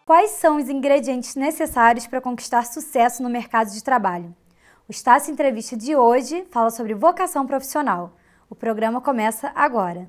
Quais são os ingredientes necessários para conquistar sucesso no mercado de trabalho? O Estácio Entrevista de hoje fala sobre vocação profissional. O programa começa agora.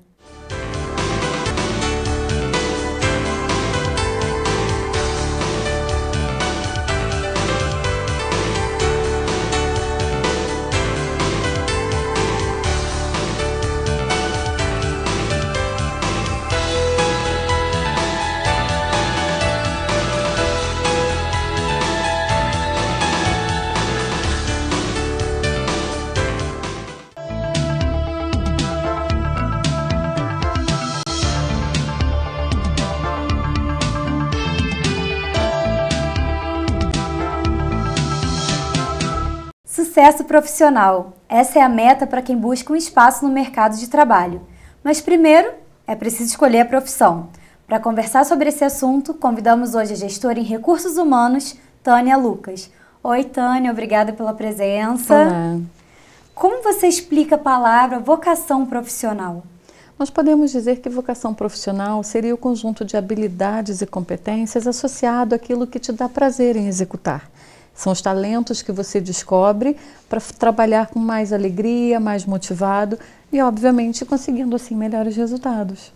Sucesso profissional. Essa é a meta para quem busca um espaço no mercado de trabalho. Mas primeiro, é preciso escolher a profissão. Para conversar sobre esse assunto, convidamos hoje a gestora em recursos humanos, Tânia Lucas. Oi, Tânia, obrigada pela presença. Olá. Como você explica a palavra vocação profissional? Nós podemos dizer que vocação profissional seria o conjunto de habilidades e competências associado àquilo que te dá prazer em executar. São os talentos que você descobre para trabalhar com mais alegria, mais motivado e, obviamente, conseguindo assim melhores resultados.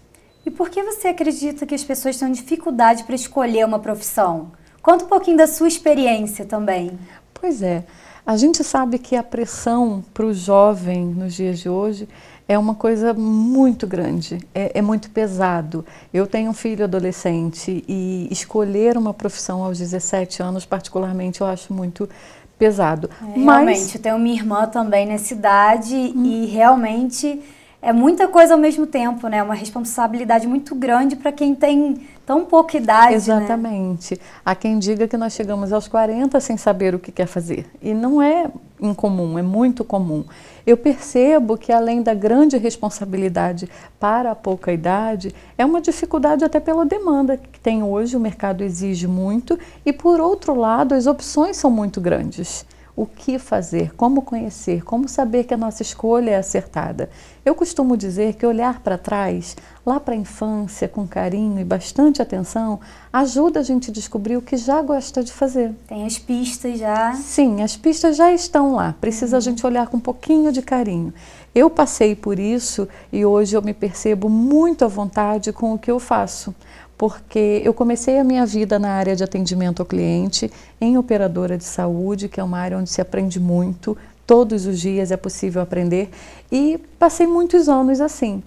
E por que você acredita que as pessoas têm dificuldade para escolher uma profissão? Conta um pouquinho da sua experiência também. Pois é, a gente sabe que a pressão para o jovem nos dias de hoje é uma coisa muito grande, é muito pesado. Eu tenho um filho adolescente e escolher uma profissão aos 17 anos, particularmente, eu acho muito pesado. Realmente, eu tenho minha irmã também nessa idade e realmente é muita coisa ao mesmo tempo, né? Uma responsabilidade muito grande para quem tem tão pouca idade. Exatamente. Né? Há quem diga que nós chegamos aos 40 sem saber o que quer fazer. E não é incomum, é muito comum. Eu percebo que além da grande responsabilidade para a pouca idade, é uma dificuldade até pela demanda que tem hoje, o mercado exige muito e por outro lado as opções são muito grandes. O que fazer, como conhecer, como saber que a nossa escolha é acertada. Eu costumo dizer que olhar para trás, lá para a infância, com carinho e bastante atenção, ajuda a gente a descobrir o que já gosta de fazer. Tem as pistas já? Sim, as pistas já estão lá, precisa a gente olhar com um pouquinho de carinho. Eu passei por isso e hoje eu me percebo muito à vontade com o que eu faço. Porque eu comecei a minha vida na área de atendimento ao cliente, em operadora de saúde, que é uma área onde se aprende muito, todos os dias é possível aprender, e passei muitos anos assim.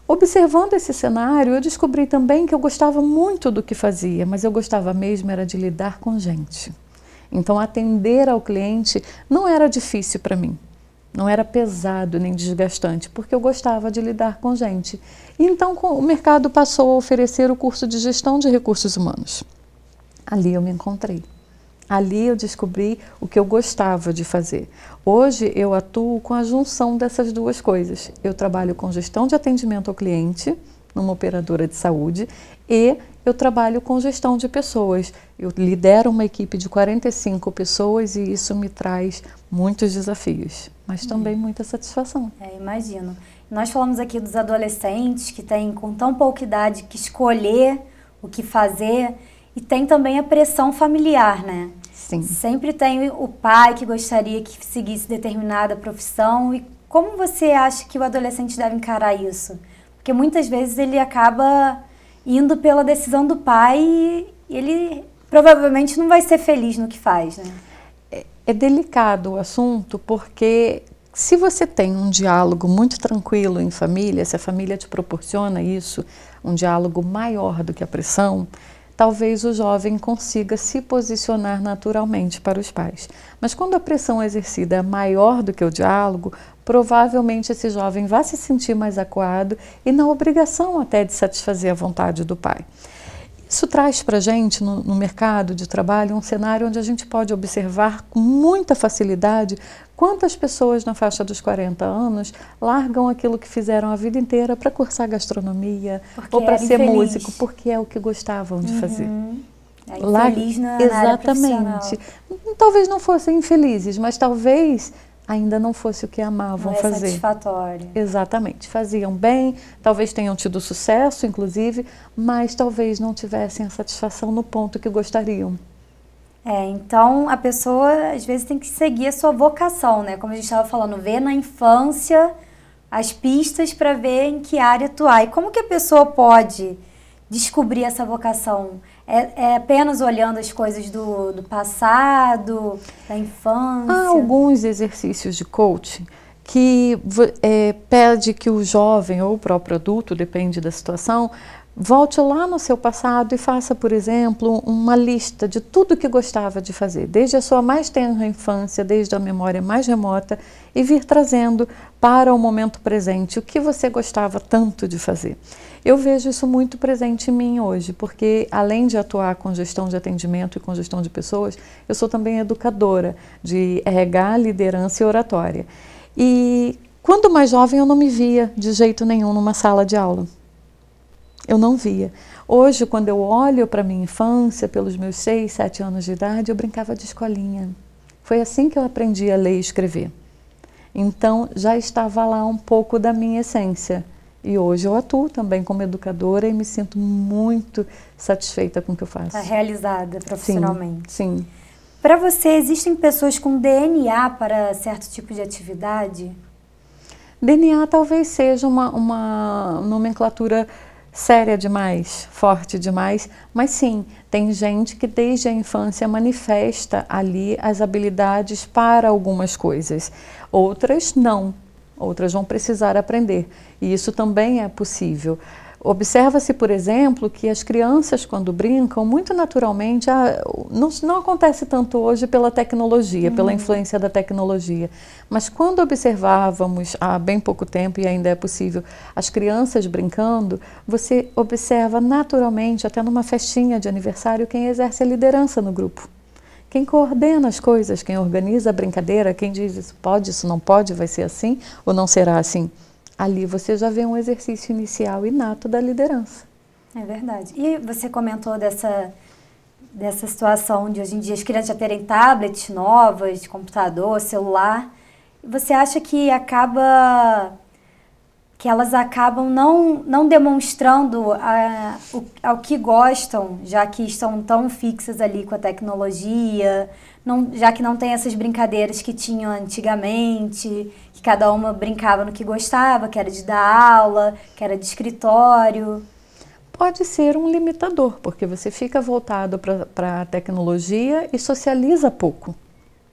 Observando esse cenário, eu descobri também que eu gostava muito do que fazia, mas eu gostava mesmo era de lidar com gente. Então, atender ao cliente não era difícil para mim. Não era pesado nem desgastante, porque eu gostava de lidar com gente. Então, o mercado passou a oferecer o curso de gestão de recursos humanos. Ali eu me encontrei. Ali eu descobri o que eu gostava de fazer. Hoje eu atuo com a junção dessas duas coisas. Eu trabalho com gestão de atendimento ao cliente, numa operadora de saúde, e eu trabalho com gestão de pessoas. Eu lidero uma equipe de 45 pessoas e isso me traz muitos desafios, mas também muita satisfação. Imagino. Nós falamos aqui dos adolescentes que têm com tão pouca idade que escolher o que fazer e tem também a pressão familiar, né? Sim. Sempre tem o pai que gostaria que seguisse determinada profissão. E como você acha que o adolescente deve encarar isso? Porque muitas vezes ele acaba indo pela decisão do pai e ele provavelmente não vai ser feliz no que faz, né? É delicado o assunto porque se você tem um diálogo muito tranquilo em família, se a família te proporciona isso, um diálogo maior do que a pressão, talvez o jovem consiga se posicionar naturalmente para os pais. Mas quando a pressão exercida é maior do que o diálogo, provavelmente esse jovem vai se sentir mais acuado e na obrigação até de satisfazer a vontade do pai. Isso traz para a gente, no mercado de trabalho, um cenário onde a gente pode observar com muita facilidade quantas pessoas na faixa dos 40 anos largam aquilo que fizeram a vida inteira para cursar gastronomia ou para ser músico, porque é o que gostavam de fazer. Infeliz na área profissional. Exatamente. Talvez não fossem infelizes, mas talvez ainda não fosse o que amavam fazer. Não é satisfatório. Exatamente. Faziam bem, talvez tenham tido sucesso, inclusive, mas talvez não tivessem a satisfação no ponto que gostariam. Então a pessoa às vezes tem que seguir a sua vocação, né? Como a gente estava falando, ver na infância as pistas para ver em que área atuar. E como que a pessoa pode descobrir essa vocação? É apenas olhando as coisas do passado, da infância? Há alguns exercícios de coaching que pede que o jovem ou o próprio adulto, depende da situação, volte lá no seu passado e faça, por exemplo, uma lista de tudo que gostava de fazer, desde a sua mais tenra infância, desde a memória mais remota, e vir trazendo para o momento presente o que você gostava tanto de fazer. Eu vejo isso muito presente em mim hoje, porque além de atuar com gestão de atendimento e com gestão de pessoas, eu sou também educadora de RH, liderança e oratória. E quando mais jovem eu não me via de jeito nenhum numa sala de aula. Eu não via. Hoje, quando eu olho para a minha infância, pelos meus 6, 7 anos de idade, eu brincava de escolinha. Foi assim que eu aprendi a ler e escrever. Então, já estava lá um pouco da minha essência. E hoje eu atuo também como educadora e me sinto muito satisfeita com o que eu faço. Está realizada profissionalmente. Sim. Para você, existem pessoas com DNA para certo tipo de atividade? DNA talvez seja uma nomenclatura séria demais, forte demais, mas sim, tem gente que desde a infância manifesta ali as habilidades para algumas coisas. Outras não, outras vão precisar aprender, e isso também é possível. Observa-se, por exemplo, que as crianças, quando brincam, muito naturalmente, não acontece tanto hoje pela tecnologia, pela influência da tecnologia, mas quando observávamos há bem pouco tempo, e ainda é possível, as crianças brincando, você observa naturalmente, até numa festinha de aniversário, quem exerce a liderança no grupo. Quem coordena as coisas, quem organiza a brincadeira, quem diz isso pode, isso não pode, vai ser assim ou não será assim. Ali você já vê um exercício inicial inato da liderança. É verdade. E você comentou dessa situação de hoje em dia as crianças já terem tablets novas, computador, celular. Você acha que elas acabam não demonstrando ao que gostam, já que estão tão fixas ali com a tecnologia, já que não tem essas brincadeiras que tinham antigamente, que cada uma brincava no que gostava, que era de dar aula, que era de escritório? Pode ser um limitador, porque você fica voltado para a tecnologia e socializa pouco.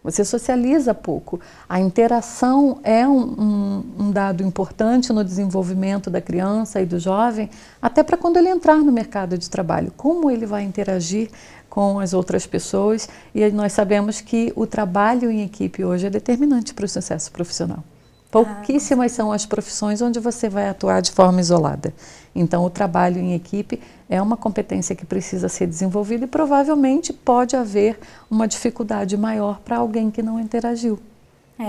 Você socializa pouco. A interação é um dado importante no desenvolvimento da criança e do jovem, até para quando ele entrar no mercado de trabalho. Como ele vai interagir com as outras pessoas, e nós sabemos que o trabalho em equipe hoje é determinante para o sucesso profissional. Pouquíssimas são as profissões onde você vai atuar de forma isolada. Então, o trabalho em equipe é uma competência que precisa ser desenvolvida e provavelmente pode haver uma dificuldade maior para alguém que não interagiu.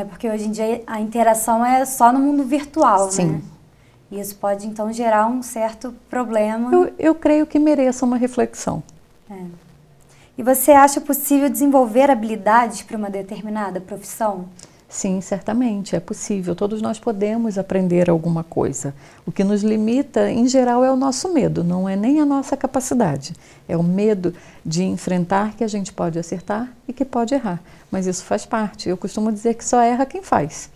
Porque hoje em dia a interação é só no mundo virtual, Sim. né? E isso pode, então, gerar um certo problema. Eu creio que mereça uma reflexão. E você acha possível desenvolver habilidades para uma determinada profissão? Sim, certamente, é possível. Todos nós podemos aprender alguma coisa. O que nos limita, em geral, é o nosso medo, não é nem a nossa capacidade. É o medo de enfrentar que a gente pode acertar e que pode errar. Mas isso faz parte. Eu costumo dizer que só erra quem faz.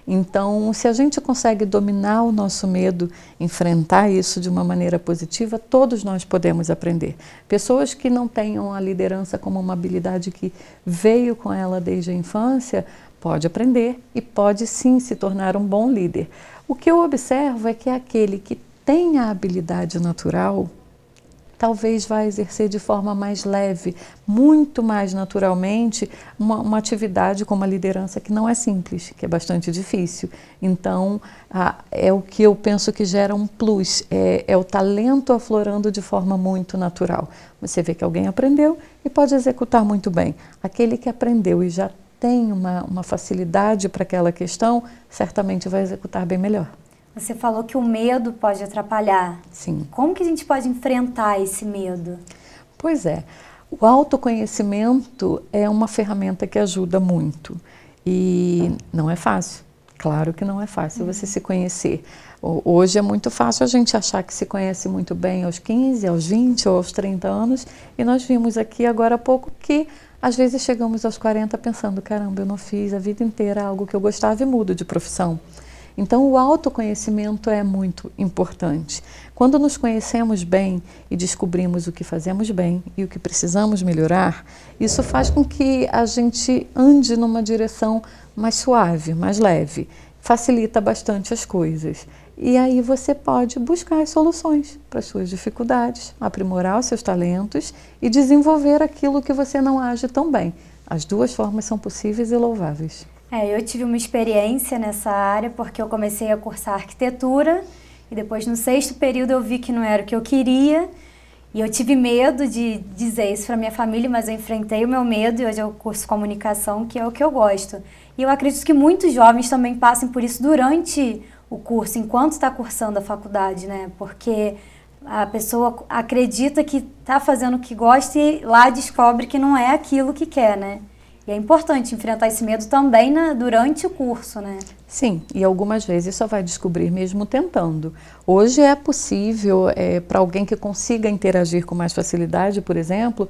Então, se a gente consegue dominar o nosso medo, enfrentar isso de uma maneira positiva, todos nós podemos aprender. Pessoas que não tenham a liderança como uma habilidade que veio com ela desde a infância, pode aprender e pode sim se tornar um bom líder. O que eu observo é que aquele que tem a habilidade natural, talvez vá exercer de forma mais leve, muito mais naturalmente, uma atividade como a liderança que não é simples, que é bastante difícil. Então, é o que eu penso que gera um plus, é o talento aflorando de forma muito natural. Você vê que alguém aprendeu e pode executar muito bem. Aquele que aprendeu e já tem uma facilidade para aquela questão, certamente vai executar bem melhor. Você falou que o medo pode atrapalhar. Sim. Como que a gente pode enfrentar esse medo? Pois é, o autoconhecimento é uma ferramenta que ajuda muito. E não é fácil. Claro que não é fácil você se conhecer. Hoje é muito fácil a gente achar que se conhece muito bem aos 15, aos 20 ou aos 30 anos. E nós vimos aqui agora há pouco que às vezes chegamos aos 40 pensando, caramba, eu não fiz a vida inteira algo que eu gostava e mudo de profissão. Então o autoconhecimento é muito importante. Quando nos conhecemos bem e descobrimos o que fazemos bem e o que precisamos melhorar, isso faz com que a gente ande numa direção mais suave, mais leve, facilita bastante as coisas. E aí você pode buscar as soluções para as suas dificuldades, aprimorar os seus talentos e desenvolver aquilo que você não age tão bem. As duas formas são possíveis e louváveis. Eu tive uma experiência nessa área porque eu comecei a cursar arquitetura e depois no 6º período eu vi que não era o que eu queria e eu tive medo de dizer isso para minha família, mas eu enfrentei o meu medo e hoje eu curso comunicação, que é o que eu gosto. E eu acredito que muitos jovens também passem por isso durante o curso, enquanto está cursando a faculdade, né? Porque a pessoa acredita que está fazendo o que gosta e lá descobre que não é aquilo que quer, né? E é importante enfrentar esse medo também durante o curso, né? Sim, e algumas vezes só vai descobrir mesmo tentando. Hoje é possível, para alguém que consiga interagir com mais facilidade, por exemplo,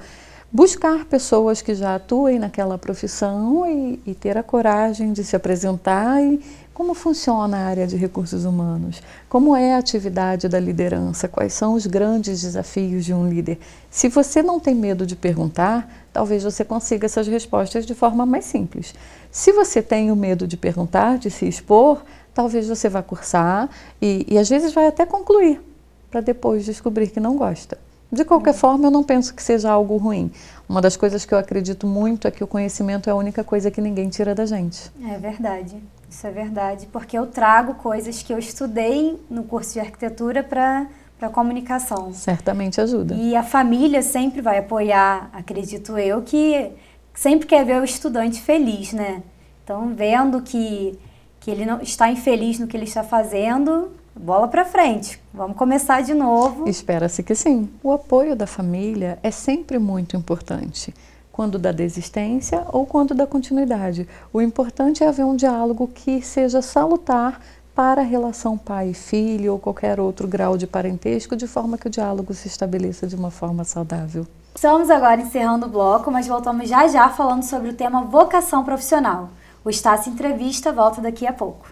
buscar pessoas que já atuem naquela profissão e ter a coragem de se apresentar e como funciona a área de recursos humanos, como é a atividade da liderança, quais são os grandes desafios de um líder. Se você não tem medo de perguntar, talvez você consiga essas respostas de forma mais simples. Se você tem o medo de perguntar, de se expor, talvez você vá cursar e às vezes vai até concluir, para depois descobrir que não gosta. De qualquer forma, eu não penso que seja algo ruim. Uma das coisas que eu acredito muito é que o conhecimento é a única coisa que ninguém tira da gente. É verdade, isso é verdade, porque eu trago coisas que eu estudei no curso de arquitetura para comunicação. Certamente ajuda. E a família sempre vai apoiar, acredito eu, que sempre quer ver o estudante feliz, né? Então, vendo que ele não está infeliz no que ele está fazendo, bola para frente, vamos começar de novo. Espera-se que sim. O apoio da família é sempre muito importante, quando da desistência ou quando da continuidade. O importante é haver um diálogo que seja salutar para a relação pai e filho ou qualquer outro grau de parentesco, de forma que o diálogo se estabeleça de uma forma saudável. Estamos agora encerrando o bloco, mas voltamos já já falando sobre o tema vocação profissional. O Estácio Entrevista volta daqui a pouco.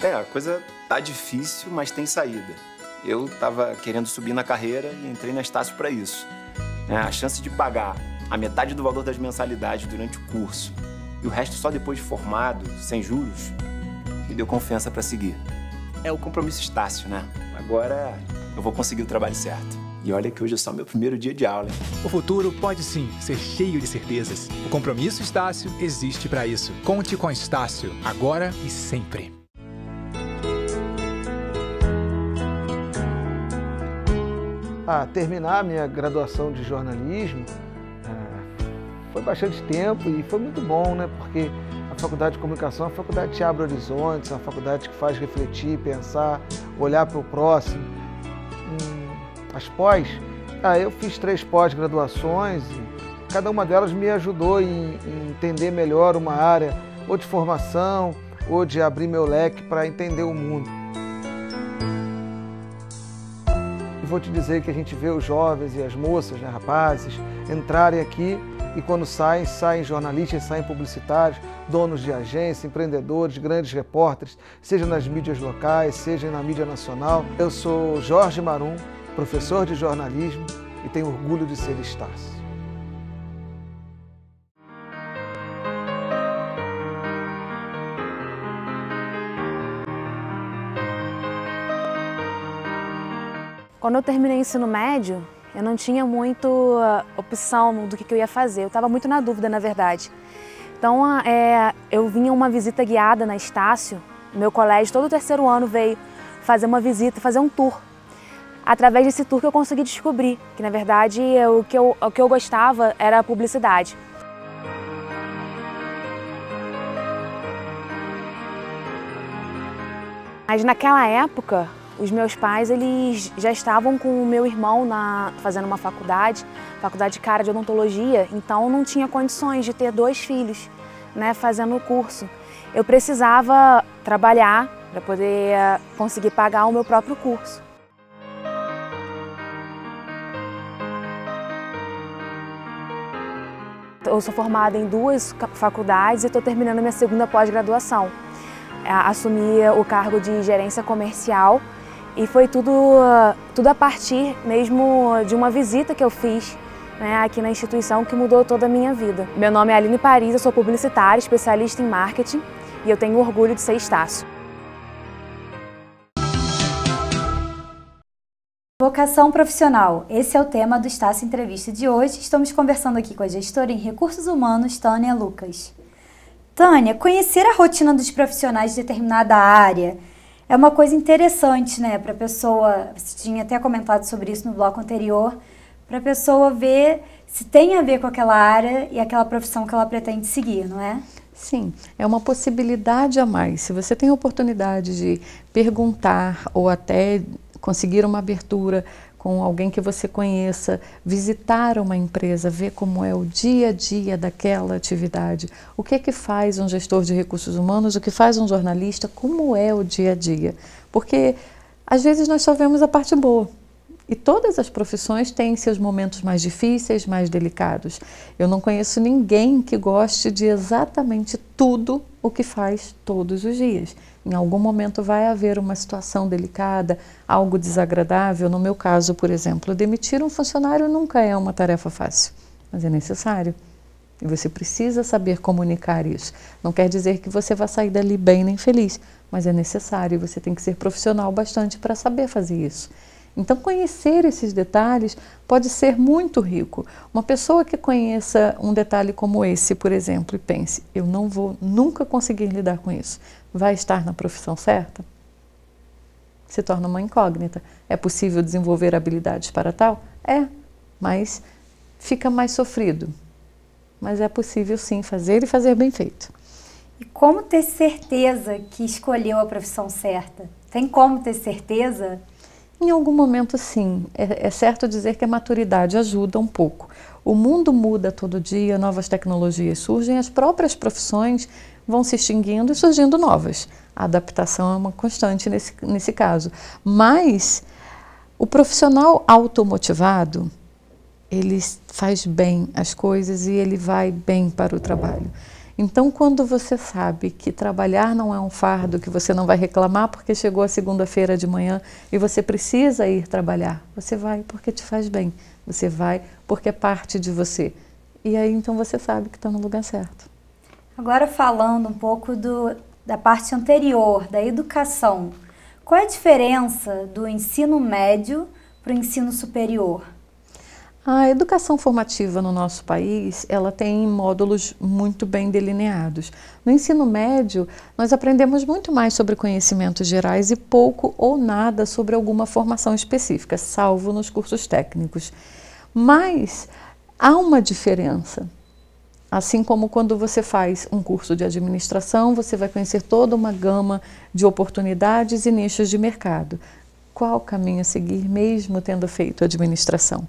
A coisa tá difícil, mas tem saída. Eu tava querendo subir na carreira e entrei na Estácio para isso. A chance de pagar a metade do valor das mensalidades durante o curso e o resto só depois de formado, sem juros, me deu confiança para seguir. É o compromisso Estácio, né? Agora eu vou conseguir o trabalho certo. E olha que hoje é só meu primeiro dia de aula, hein? O futuro pode sim ser cheio de certezas. O compromisso Estácio existe para isso. Conte com a Estácio, agora e sempre. Terminar a minha graduação de jornalismo foi bastante tempo e foi muito bom, né? Porque a faculdade de comunicação é uma faculdade que te abre horizontes, é uma faculdade que faz refletir, pensar, olhar para o próximo. As pós, eu fiz 3 pós-graduações e cada uma delas me ajudou em entender melhor uma área ou de formação ou de abrir meu leque para entender o mundo. E vou te dizer que a gente vê os jovens e as moças, né, rapazes, entrarem aqui e quando saem jornalistas, saem publicitários, donos de agência, empreendedores, grandes repórteres, seja nas mídias locais, seja na mídia nacional. Eu sou Jorge Marum, professor de jornalismo e tenho orgulho de ser Estácio. Quando eu terminei o ensino médio, eu não tinha muito opção do que eu ia fazer. Eu estava muito na dúvida, na verdade. Então, eu vinha uma visita guiada na Estácio. Meu colégio, todo o 3º ano, veio fazer uma visita, fazer um tour. Através desse tour que eu consegui descobrir que, na verdade, o que eu gostava era a publicidade. Mas naquela época, Os meus pais, eles já estavam com o meu irmão fazendo uma faculdade cara de odontologia, então não tinha condições de ter 2 filhos, né, fazendo o curso. Eu precisava trabalhar para poder conseguir pagar o meu próprio curso. Eu sou formada em 2 faculdades e estou terminando minha 2ª pós-graduação. Assumi o cargo de gerência comercial e foi tudo a partir mesmo de uma visita que eu fiz, né, aqui na instituição, que mudou toda a minha vida. Meu nome é Aline Paris, eu sou publicitária, especialista em marketing e eu tenho orgulho de ser Estácio. Vocação profissional. Esse é o tema do Estácio Entrevista de hoje. Estamos conversando aqui com a gestora em Recursos Humanos, Tânia Lucas. Tânia, conhecer a rotina dos profissionais de determinada área é uma coisa interessante, né? Para a pessoa, você tinha até comentado sobre isso no bloco anterior, para a pessoa ver se tem a ver com aquela área e aquela profissão que ela pretende seguir, não é? Sim, é uma possibilidade a mais. Se você tem a oportunidade de perguntar ou até conseguir uma abertura com alguém que você conheça, visitar uma empresa, ver como é o dia a dia daquela atividade, o que é que faz um gestor de recursos humanos, o que faz um jornalista, como é o dia a dia. Porque às vezes nós só vemos a parte boa. E todas as profissões têm seus momentos mais difíceis, mais delicados. Eu não conheço ninguém que goste de exatamente tudo o que faz todos os dias. Em algum momento vai haver uma situação delicada, algo desagradável. No meu caso, por exemplo, demitir um funcionário nunca é uma tarefa fácil, mas é necessário. E você precisa saber comunicar isso. Não quer dizer que você vai sair dali bem nem feliz, mas é necessário. Você tem que ser profissional bastante para saber fazer isso. Então, conhecer esses detalhes pode ser muito rico. Uma pessoa que conheça um detalhe como esse, por exemplo, e pense, eu não vou nunca conseguir lidar com isso, vai estar na profissão certa? Se torna uma incógnita. É possível desenvolver habilidades para tal? É, mas fica mais sofrido. Mas é possível sim fazer e fazer bem feito. E como ter certeza que escolheu a profissão certa? Tem como ter certeza? Em algum momento, sim. É certo dizer que a maturidade ajuda um pouco. O mundo muda todo dia, novas tecnologias surgem, as próprias profissões vão se extinguindo e surgindo novas. A adaptação é uma constante nesse caso. Mas o profissional automotivado, ele faz bem as coisas e ele vai bem para o trabalho. Então, quando você sabe que trabalhar não é um fardo, que você não vai reclamar porque chegou a segunda-feira de manhã e você precisa ir trabalhar, você vai porque te faz bem, você vai porque é parte de você. E aí, então, você sabe que está no lugar certo. Agora, falando um pouco da parte anterior, da educação, qual é a diferença do ensino médio para o ensino superior? A educação formativa no nosso país, ela tem módulos muito bem delineados. No ensino médio, nós aprendemos muito mais sobre conhecimentos gerais e pouco ou nada sobre alguma formação específica, salvo nos cursos técnicos. Mas há uma diferença. Assim como quando você faz um curso de administração, você vai conhecer toda uma gama de oportunidades e nichos de mercado. Qual caminho seguir mesmo tendo feito administração?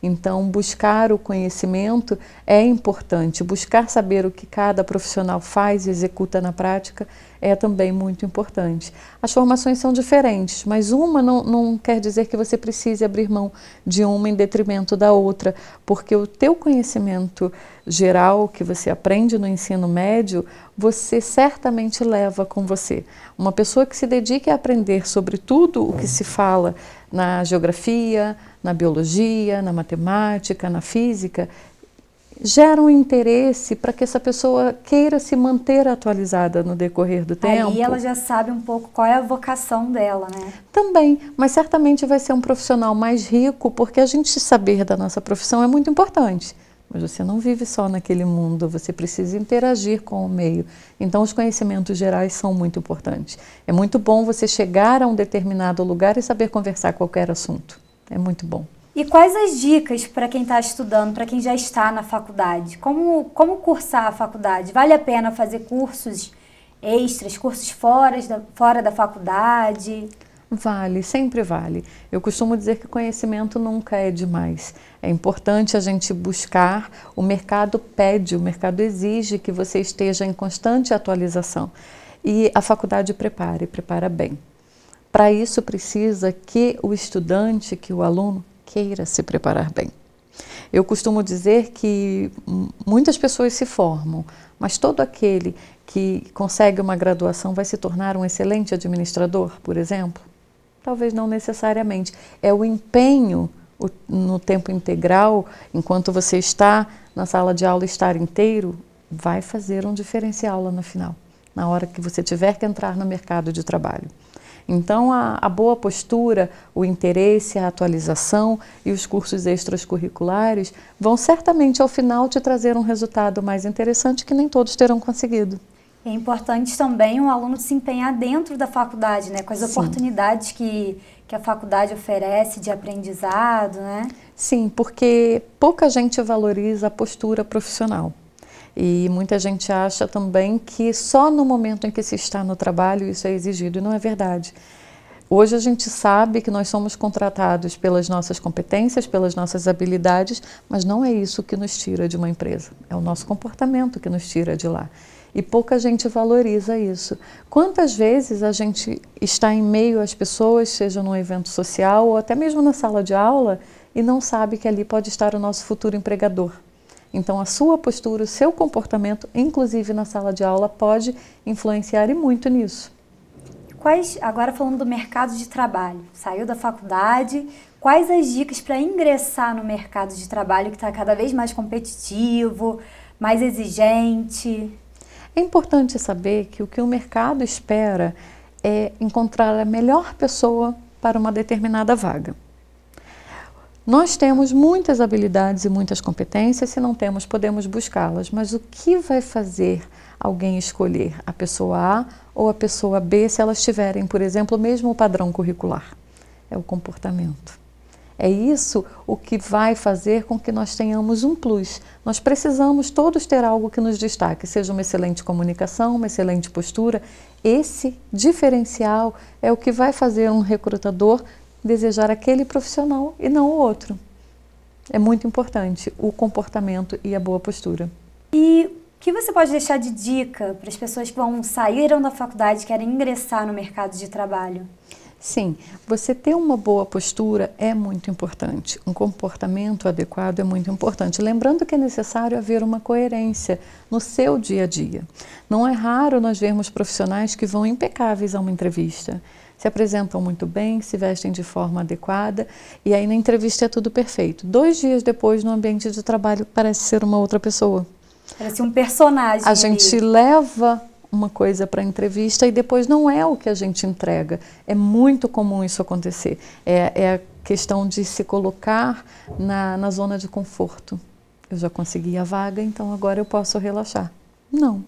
Então, buscar o conhecimento é importante, buscar saber o que cada profissional faz e executa na prática é também muito importante. As formações são diferentes, mas uma não quer dizer que você precise abrir mão de uma em detrimento da outra, porque o teu conhecimento geral que você aprende no ensino médio, você certamente leva com você. Uma pessoa que se dedique a aprender sobre tudo o que se fala na geografia, na biologia, na matemática, na física, gera um interesse para que essa pessoa queira se manter atualizada no decorrer do tempo. Aí ela já sabe um pouco qual é a vocação dela, né? Também, mas certamente vai ser um profissional mais rico, porque a gente saber da nossa profissão é muito importante. Mas você não vive só naquele mundo, você precisa interagir com o meio. Então, os conhecimentos gerais são muito importantes. É muito bom você chegar a um determinado lugar e saber conversar qualquer assunto. É muito bom. E quais as dicas para quem está estudando, para quem já está na faculdade? Como cursar a faculdade? Vale a pena fazer cursos extras, cursos fora da faculdade? Vale, sempre vale. Eu costumo dizer que conhecimento nunca é demais. É importante a gente buscar, o mercado pede, o mercado exige que você esteja em constante atualização. E a faculdade prepara bem. Para isso precisa que o estudante, que o aluno queira se preparar bem. Eu costumo dizer que muitas pessoas se formam, mas todo aquele que consegue uma graduação vai se tornar um excelente administrador, por exemplo? Talvez não necessariamente. É o empenho no tempo integral, enquanto você está na sala de aula, estar inteiro, vai fazer um diferencial lá no final, na hora que você tiver que entrar no mercado de trabalho. Então, a boa postura, o interesse, a atualização e os cursos extracurriculares vão certamente, ao final, te trazer um resultado mais interessante que nem todos terão conseguido. É importante também o aluno se empenhar dentro da faculdade, né? Com as oportunidades que a faculdade oferece de aprendizado, né? Sim, porque pouca gente valoriza a postura profissional. E muita gente acha também que só no momento em que se está no trabalho isso é exigido, e não é verdade. Hoje a gente sabe que nós somos contratados pelas nossas competências, pelas nossas habilidades, mas não é isso que nos tira de uma empresa. É o nosso comportamento que nos tira de lá. E pouca gente valoriza isso. Quantas vezes a gente está em meio às pessoas, seja num evento social ou até mesmo na sala de aula, e não sabe que ali pode estar o nosso futuro empregador. Então, a sua postura, o seu comportamento, inclusive na sala de aula, pode influenciar e muito nisso. Agora falando do mercado de trabalho, saiu da faculdade, quais as dicas para ingressar no mercado de trabalho que está cada vez mais competitivo, mais exigente? É importante saber que o que o mercado espera é encontrar a melhor pessoa para uma determinada vaga. Nós temos muitas habilidades e muitas competências, se não temos, podemos buscá-las, mas o que vai fazer alguém escolher a pessoa A ou a pessoa B se elas tiverem, por exemplo, o mesmo padrão curricular? É o comportamento. É isso o que vai fazer com que nós tenhamos um plus. Nós precisamos todos ter algo que nos destaque, seja uma excelente comunicação, uma excelente postura. Esse diferencial é o que vai fazer um recrutador desejar aquele profissional e não o outro. É muito importante o comportamento e a boa postura. E o que você pode deixar de dica para as pessoas que saíram da faculdade e querem ingressar no mercado de trabalho? Sim, você ter uma boa postura é muito importante. Um comportamento adequado é muito importante. Lembrando que é necessário haver uma coerência no seu dia a dia. Não é raro nós vermos profissionais que vão impecáveis a uma entrevista, se apresentam muito bem, se vestem de forma adequada e aí na entrevista é tudo perfeito. 2 dias depois, no ambiente de trabalho, parece ser uma outra pessoa. Parece um personagem. A gente leva uma coisa para a entrevista e depois não é o que a gente entrega. É muito comum isso acontecer. É a questão de se colocar na zona de conforto. Eu já consegui a vaga, então agora eu posso relaxar. Não.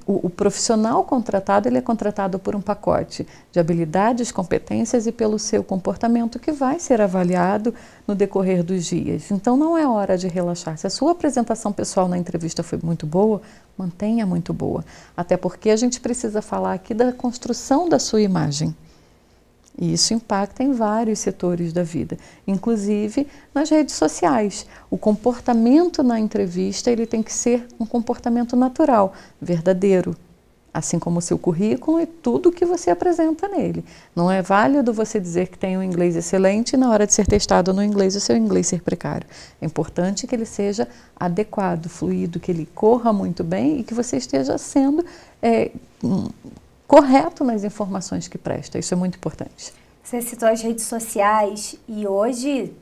O profissional contratado, ele é contratado por um pacote de habilidades, competências e pelo seu comportamento que vai ser avaliado no decorrer dos dias. Então não é hora de relaxar. Se a sua apresentação pessoal na entrevista foi muito boa, mantenha muito boa. Até porque a gente precisa falar aqui da construção da sua imagem. E isso impacta em vários setores da vida, inclusive nas redes sociais. O comportamento na entrevista ele tem que ser um comportamento natural, verdadeiro, assim como o seu currículo e tudo que você apresenta nele. Não é válido você dizer que tem um inglês excelente e na hora de ser testado no inglês o seu inglês ser precário. É importante que ele seja adequado, fluido, que ele corra muito bem e que você esteja sendo correto nas informações que presta. Isso é muito importante. Você citou as redes sociais e hoje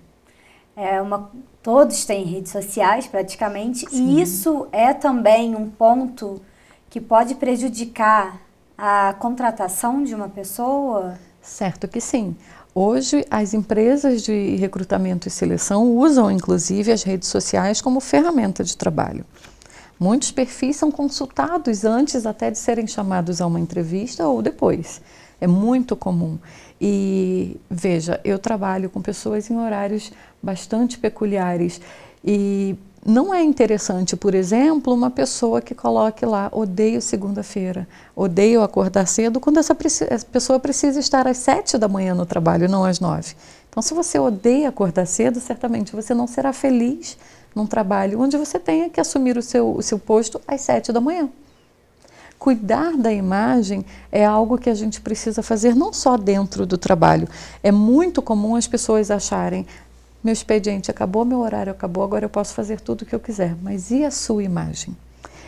todos têm redes sociais praticamente. Sim. E isso é também um ponto que pode prejudicar a contratação de uma pessoa? Certo que sim. Hoje as empresas de recrutamento e seleção usam inclusive as redes sociais como ferramenta de trabalho. Muitos perfis são consultados antes até de serem chamados a uma entrevista ou depois. É muito comum. E veja, eu trabalho com pessoas em horários bastante peculiares e não é interessante, por exemplo, uma pessoa que coloque lá, odeio segunda-feira, odeio acordar cedo, quando essa pessoa precisa estar às 7 da manhã no trabalho, não às 9. Então, se você odeia acordar cedo, certamente você não será feliz num trabalho onde você tenha que assumir o seu posto às 7 da manhã. Cuidar da imagem é algo que a gente precisa fazer não só dentro do trabalho. É muito comum as pessoas acharem, meu expediente acabou, meu horário acabou, agora eu posso fazer tudo o que eu quiser. Mas e a sua imagem?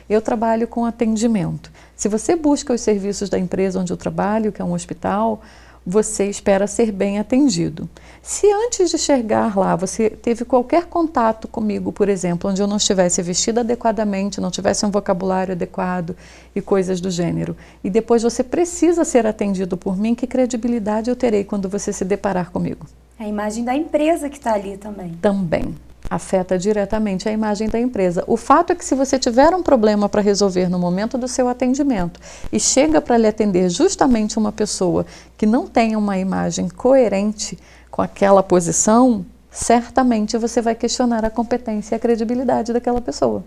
Eu trabalho com atendimento. Se você busca os serviços da empresa onde eu trabalho, que é um hospital, você espera ser bem atendido. Se antes de chegar lá você teve qualquer contato comigo, por exemplo, onde eu não estivesse vestida adequadamente, não tivesse um vocabulário adequado e coisas do gênero, e depois você precisa ser atendido por mim, que credibilidade eu terei quando você se deparar comigo? A imagem da empresa que está ali também. Também. Afeta diretamente a imagem da empresa. O fato é que se você tiver um problema para resolver no momento do seu atendimento e chega para lhe atender justamente uma pessoa que não tem uma imagem coerente com aquela posição, certamente você vai questionar a competência e a credibilidade daquela pessoa.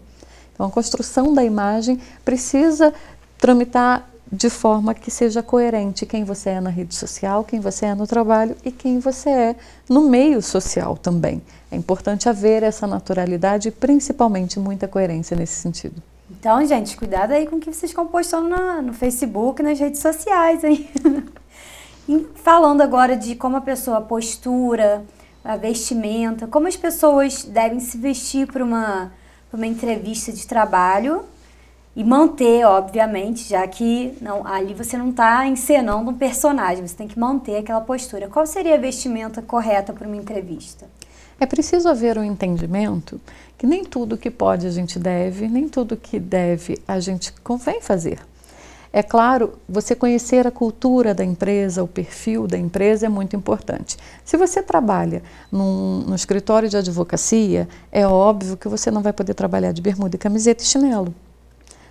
Então, a construção da imagem precisa tramitar de forma que seja coerente quem você é na rede social, quem você é no trabalho e quem você é no meio social também. É importante haver essa naturalidade e principalmente muita coerência nesse sentido. Então, gente, cuidado aí com o que vocês estão postando no Facebook, nas redes sociais, hein? E falando agora de como a pessoa, a postura, a vestimenta, como as pessoas devem se vestir para uma entrevista de trabalho. E manter, obviamente, já que ali você não está encenando um personagem, você tem que manter aquela postura. Qual seria a vestimenta correta para uma entrevista? É preciso haver um entendimento que nem tudo que pode a gente deve, nem tudo que deve a gente convém fazer. É claro, você conhecer a cultura da empresa, o perfil da empresa é muito importante. Se você trabalha no escritório de advocacia, é óbvio que você não vai poder trabalhar de bermuda e camiseta e chinelo.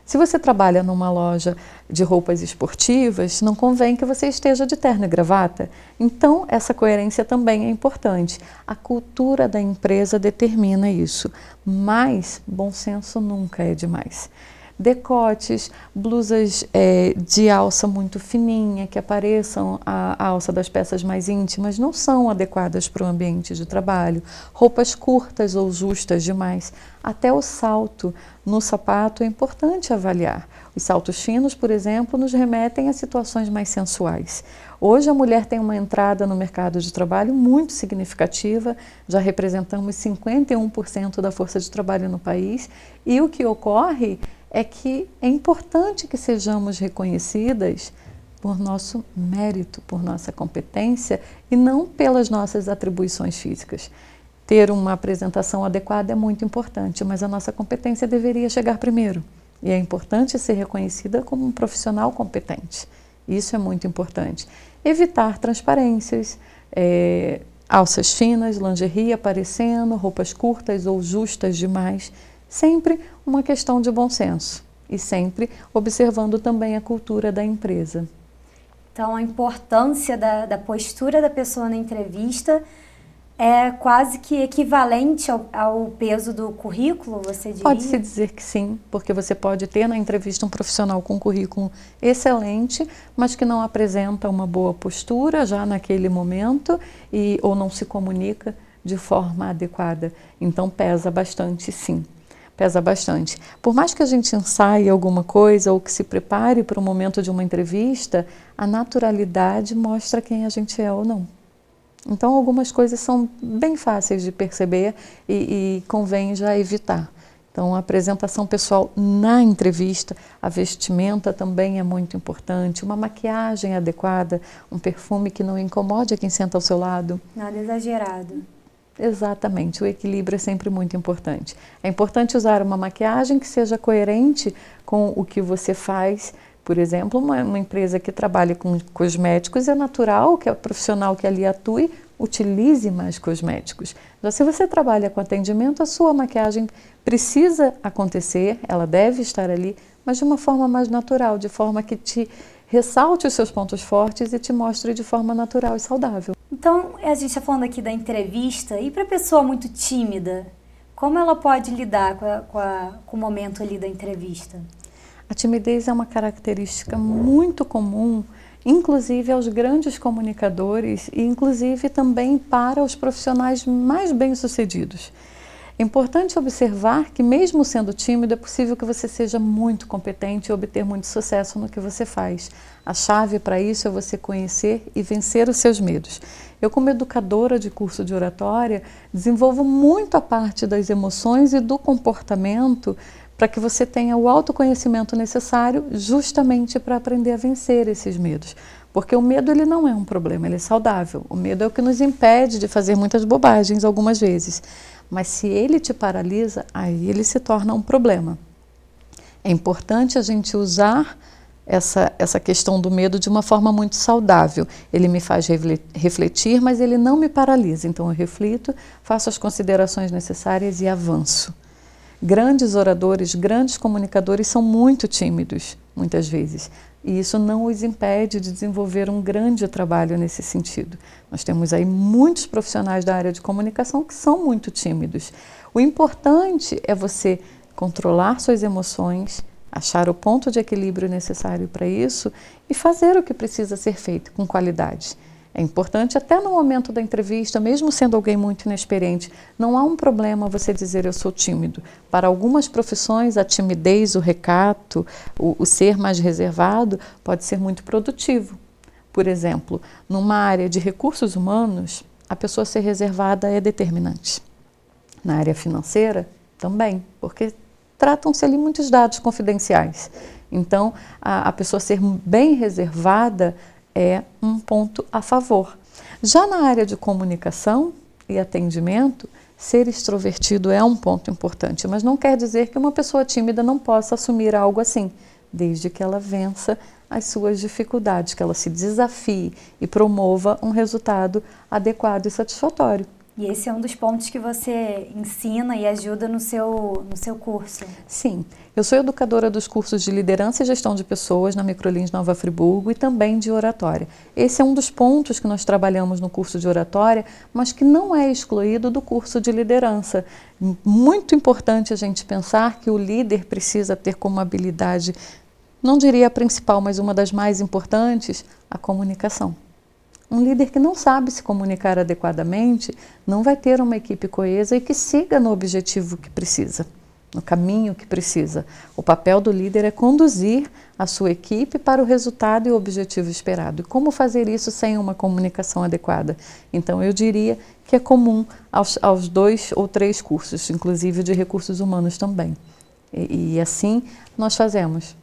Se você trabalha numa loja de roupas esportivas, não convém que você esteja de terno e gravata. Então, essa coerência também é importante. A cultura da empresa determina isso, mas bom senso nunca é demais. Decotes, blusas de alça muito fininha, que apareçam a alça das peças mais íntimas, não são adequadas para o ambiente de trabalho. Roupas curtas ou justas demais. Até o salto no sapato é importante avaliar. Os saltos finos, por exemplo, nos remetem a situações mais sensuais. Hoje a mulher tem uma entrada no mercado de trabalho muito significativa, já representamos 51% da força de trabalho no país, e o que ocorre é que é importante que sejamos reconhecidas por nosso mérito, por nossa competência e não pelas nossas atribuições físicas. Ter uma apresentação adequada é muito importante, mas a nossa competência deveria chegar primeiro. E é importante ser reconhecida como um profissional competente. Isso é muito importante. Evitar transparências, alças finas, lingerie aparecendo, roupas curtas ou justas demais. Sempre uma questão de bom senso e sempre observando também a cultura da empresa. Então, a importância da postura da pessoa na entrevista é quase que equivalente ao peso do currículo, você diria? Pode-se dizer que sim, porque você pode ter na entrevista um profissional com um currículo excelente, mas que não apresenta uma boa postura já naquele momento ou não se comunica de forma adequada. Então, pesa bastante, sim. Pesa bastante. Por mais que a gente ensaie alguma coisa ou que se prepare para o momento de uma entrevista, a naturalidade mostra quem a gente é ou não. Então, algumas coisas são bem fáceis de perceber e convém já evitar. Então, a apresentação pessoal na entrevista, a vestimenta também é muito importante, uma maquiagem adequada, um perfume que não incomode a quem senta ao seu lado. Nada exagerado. Exatamente, o equilíbrio é sempre muito importante. É importante usar uma maquiagem que seja coerente com o que você faz. Por exemplo, uma empresa que trabalha com cosméticos, é natural que o profissional que ali atue utilize mais cosméticos. Já se você trabalha com atendimento, a sua maquiagem precisa acontecer, ela deve estar ali, mas de uma forma mais natural, de forma que te ressalte os seus pontos fortes e te mostre de forma natural e saudável. Então, a gente está falando aqui da entrevista, e para a pessoa muito tímida, como ela pode lidar com o momento ali da entrevista? A timidez é uma característica muito comum, inclusive aos grandes comunicadores e inclusive também para os profissionais mais bem-sucedidos. É importante observar que mesmo sendo tímido, é possível que você seja muito competente e obter muito sucesso no que você faz. A chave para isso é você conhecer e vencer os seus medos. Eu, como educadora de curso de oratória, desenvolvo muito a parte das emoções e do comportamento para que você tenha o autoconhecimento necessário justamente para aprender a vencer esses medos. Porque o medo ele não é um problema, ele é saudável. O medo é o que nos impede de fazer muitas bobagens algumas vezes. Mas se ele te paralisa, aí ele se torna um problema. É importante a gente usar essa questão do medo de uma forma muito saudável. Ele me faz refletir, mas ele não me paralisa. Então eu reflito, faço as considerações necessárias e avanço. Grandes oradores, grandes comunicadores são muito tímidos, muitas vezes. E isso não os impede de desenvolver um grande trabalho nesse sentido. Nós temos aí muitos profissionais da área de comunicação que são muito tímidos. O importante é você controlar suas emoções, achar o ponto de equilíbrio necessário para isso e fazer o que precisa ser feito com qualidade. É importante até no momento da entrevista, mesmo sendo alguém muito inexperiente, não há um problema você dizer eu sou tímido. Para algumas profissões, a timidez, o recato, o ser mais reservado pode ser muito produtivo. Por exemplo, numa área de recursos humanos, a pessoa ser reservada é determinante. Na área financeira, também, porque tratam-se ali muitos dados confidenciais. Então, a pessoa ser bem reservada é um ponto a favor. Já na área de comunicação e atendimento, ser extrovertido é um ponto importante, mas não quer dizer que uma pessoa tímida não possa assumir algo assim, desde que ela vença as suas dificuldades, que ela se desafie e promova um resultado adequado e satisfatório. E esse é um dos pontos que você ensina e ajuda no seu curso. Sim, eu sou educadora dos cursos de liderança e gestão de pessoas na Microlins Nova Friburgo e também de oratória. Esse é um dos pontos que nós trabalhamos no curso de oratória, mas que não é excluído do curso de liderança. Muito importante a gente pensar que o líder precisa ter como habilidade, não diria a principal, mas uma das mais importantes, a comunicação. Um líder que não sabe se comunicar adequadamente não vai ter uma equipe coesa e que siga no objetivo que precisa, no caminho que precisa. O papel do líder é conduzir a sua equipe para o resultado e o objetivo esperado. E como fazer isso sem uma comunicação adequada? Então, eu diria que é comum aos 2 ou 3 cursos, inclusive de recursos humanos também. E assim nós fazemos.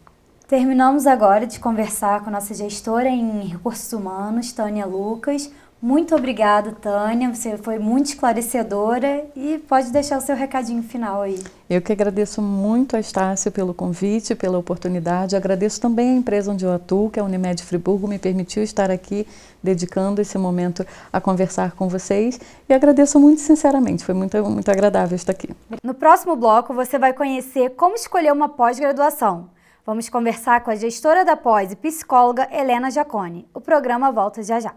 Terminamos agora de conversar com a nossa gestora em recursos humanos, Tânia Lucas. Muito obrigada, Tânia. Você foi muito esclarecedora e pode deixar o seu recadinho final aí. Eu que agradeço muito a Estácio pelo convite, pela oportunidade. Agradeço também a empresa onde eu atuo, que é a Unimed Friburgo, me permitiu estar aqui dedicando esse momento a conversar com vocês. E agradeço muito sinceramente, foi muito agradável estar aqui. No próximo bloco, você vai conhecer como escolher uma pós-graduação. Vamos conversar com a gestora da pós e psicóloga Helena Jaconi. O programa volta já já.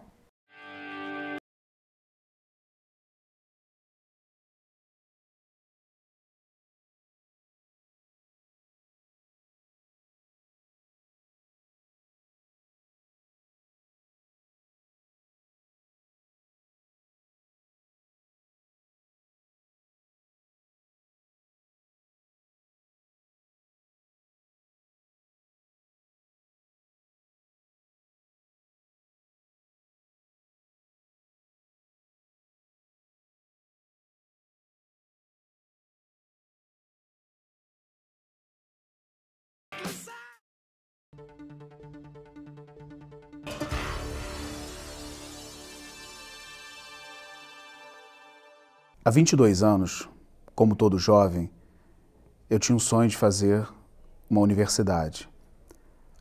Há 22 anos, como todo jovem, eu tinha um sonho de fazer uma universidade.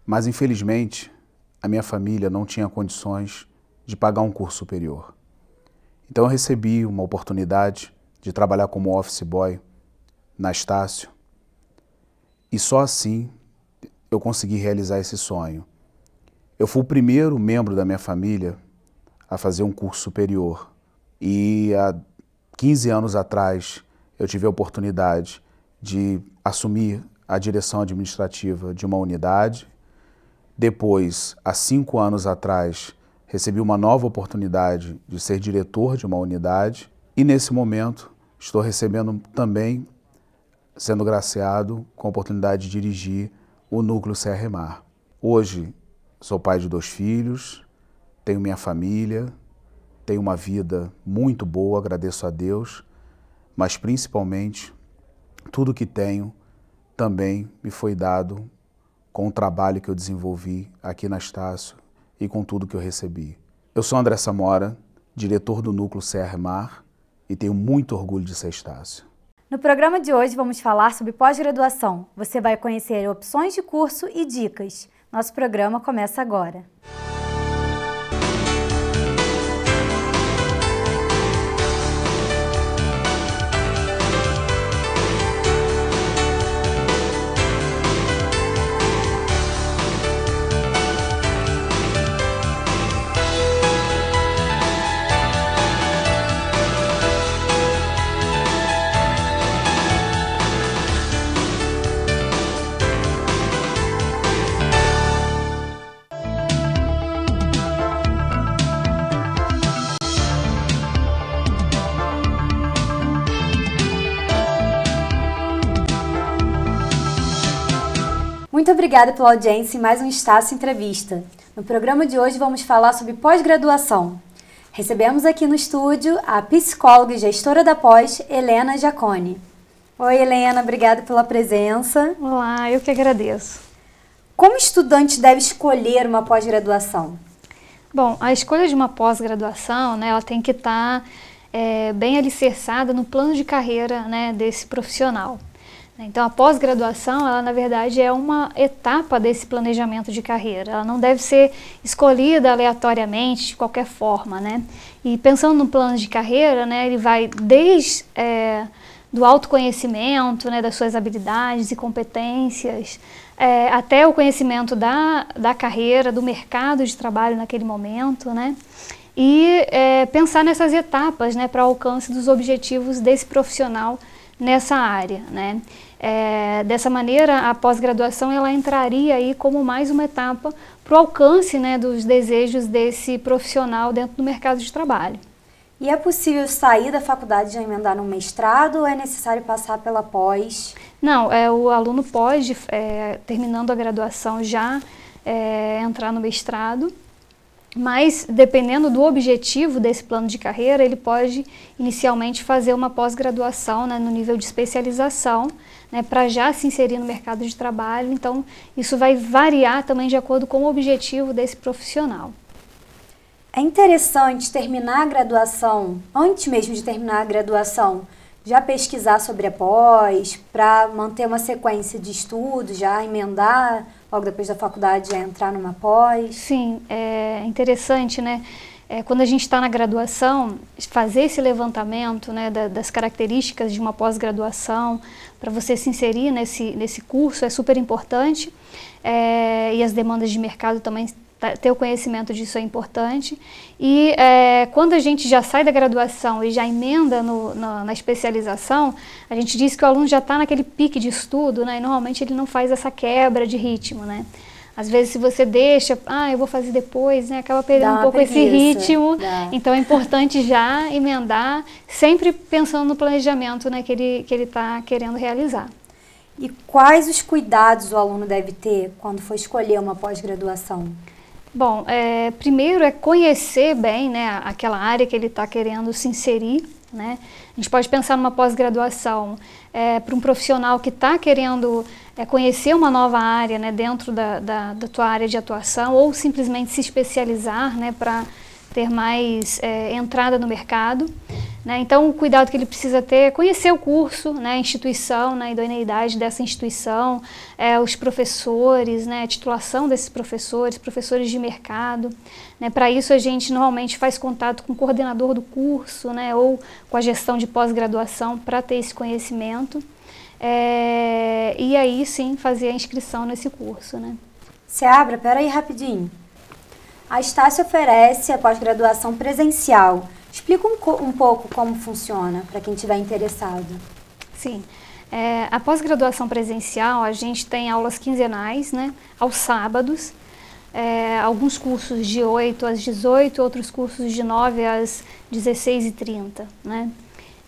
Mas, infelizmente, a minha família não tinha condições de pagar um curso superior. Então eu recebi uma oportunidade de trabalhar como office boy na Estácio e só assim eu consegui realizar esse sonho. Eu fui o primeiro membro da minha família a fazer um curso superior e há 15 anos atrás eu tive a oportunidade de assumir a direção administrativa de uma unidade. Depois, há 5 anos atrás, recebi uma nova oportunidade de ser diretor de uma unidade. E nesse momento, estou recebendo também, sendo graciado com a oportunidade de dirigir o Núcleo CRMAR. Hoje, sou pai de 2 filhos, tenho minha família, tenho uma vida muito boa, agradeço a Deus, mas principalmente, tudo que tenho também me foi dado com o trabalho que eu desenvolvi aqui na Estácio e com tudo que eu recebi. Eu sou André Samora, diretor do Núcleo CRMAR, e tenho muito orgulho de ser Estácio. No programa de hoje vamos falar sobre pós-graduação. Você vai conhecer opções de curso e dicas. Nosso programa começa agora. Muito obrigada pela audiência em mais um Estácio Entrevista. No programa de hoje vamos falar sobre pós-graduação. Recebemos aqui no estúdio a psicóloga e gestora da pós, Helena Giacone. Oi, Helena, obrigada pela presença. Olá, eu que agradeço. Como estudante deve escolher uma pós-graduação? Bom, a escolha de uma pós-graduação, ela tem que estar bem alicerçada no plano de carreira, desse profissional. Então, a pós-graduação, ela na verdade é uma etapa desse planejamento de carreira. Ela não deve ser escolhida aleatoriamente, de qualquer forma, E pensando no plano de carreira, ele vai desde do autoconhecimento, das suas habilidades e competências, até o conhecimento da carreira, do mercado de trabalho naquele momento, E pensar nessas etapas, para o alcance dos objetivos desse profissional nessa área, dessa maneira, a pós-graduação ela entraria aí como mais uma etapa para o alcance, dos desejos desse profissional dentro do mercado de trabalho. E é possível sair da faculdade e já emendar no mestrado ou é necessário passar pela pós? Não, o aluno pode, terminando a graduação, já entrar no mestrado. Mas, dependendo do objetivo desse plano de carreira, ele pode inicialmente fazer uma pós-graduação no nível de especialização, para já se inserir no mercado de trabalho. Então, isso vai variar também de acordo com o objetivo desse profissional. É interessante terminar a graduação, antes mesmo de terminar a graduação, já pesquisar sobre a pós, para manter uma sequência de estudos, já emendar, logo depois da faculdade já entrar numa pós? Sim, é interessante, quando a gente está na graduação, fazer esse levantamento das características de uma pós-graduação, para você se inserir nesse curso é super importante, e as demandas de mercado também, ter o conhecimento disso é importante. E quando a gente já sai da graduação e já emenda na especialização, a gente diz que o aluno já está naquele pique de estudo, e normalmente ele não faz essa quebra de ritmo, Às vezes, se você deixa, eu vou fazer depois, acaba perdendo um pouco esse ritmo. Então, é importante já emendar, sempre pensando no planejamento que ele está querendo realizar. E quais os cuidados o aluno deve ter quando for escolher uma pós-graduação? Bom, primeiro é conhecer bem aquela área que ele está querendo se inserir. A gente pode pensar numa pós-graduação para um profissional que está querendo conhecer uma nova área dentro da tua área de atuação, ou simplesmente se especializar para ter mais entrada no mercado. Então, o cuidado que ele precisa ter é conhecer o curso, a instituição, a idoneidade dessa instituição, os professores, a titulação desses professores de mercado. Para isso, a gente normalmente faz contato com o coordenador do curso, ou com a gestão de pós-graduação para ter esse conhecimento. E aí, sim, fazer a inscrição nesse curso. Seabra, peraí rapidinho. A Estácio oferece a pós-graduação presencial. Explica um pouco como funciona, para quem estiver interessado. Sim. A pós-graduação presencial, a gente tem aulas quinzenais, né, aos sábados, alguns cursos de 8 às 18, outros cursos de 9 às 16h30, né?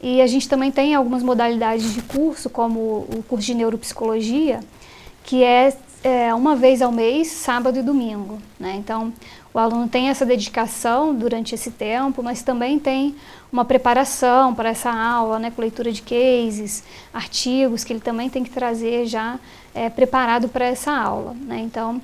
E a gente também tem algumas modalidades de curso, como o curso de neuropsicologia, que é uma vez ao mês, sábado e domingo, né? Então, o aluno tem essa dedicação durante esse tempo, mas também tem uma preparação para essa aula, né, com leitura de cases, artigos, que ele também tem que trazer já preparado para essa aula, né? Então,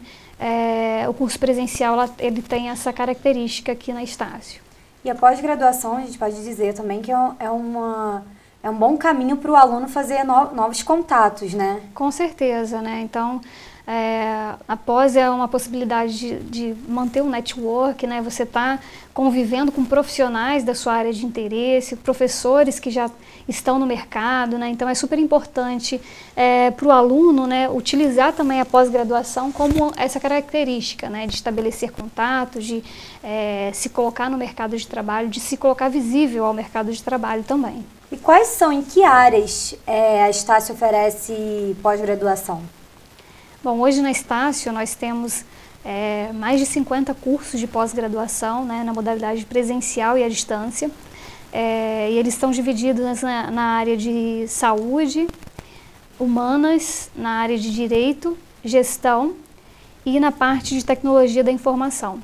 o curso presencial ele tem essa característica aqui na Estácio. E a pós-graduação, a gente pode dizer também que é um bom caminho para o aluno fazer novos contatos, né? Com certeza, né? Então, a pós é uma possibilidade de manter um network, né? Você está convivendo com profissionais da sua área de interesse, professores que já estão no mercado, né? Então é super importante para o aluno, né, utilizar também a pós-graduação como essa característica, né, de estabelecer contatos, de se colocar no mercado de trabalho, de se colocar visível ao mercado de trabalho também. E quais são, em que áreas a Estácio oferece pós-graduação? Bom, hoje na Estácio nós temos mais de 50 cursos de pós-graduação, né, na modalidade presencial e à distância. E eles estão divididos na área de saúde, humanas, na área de direito, gestão e na parte de tecnologia da informação.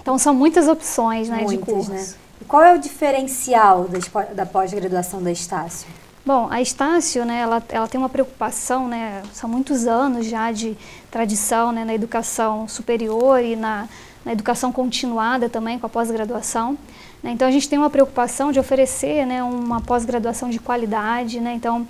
Então são muitas opções, né, de cursos. Né? E qual é o diferencial da pós-graduação da Estácio? Bom, a Estácio, né, ela tem uma preocupação, né, são muitos anos já de tradição, né, na educação superior e na educação continuada também com a pós-graduação. Né, então a gente tem uma preocupação de oferecer, né, uma pós-graduação de qualidade, né, então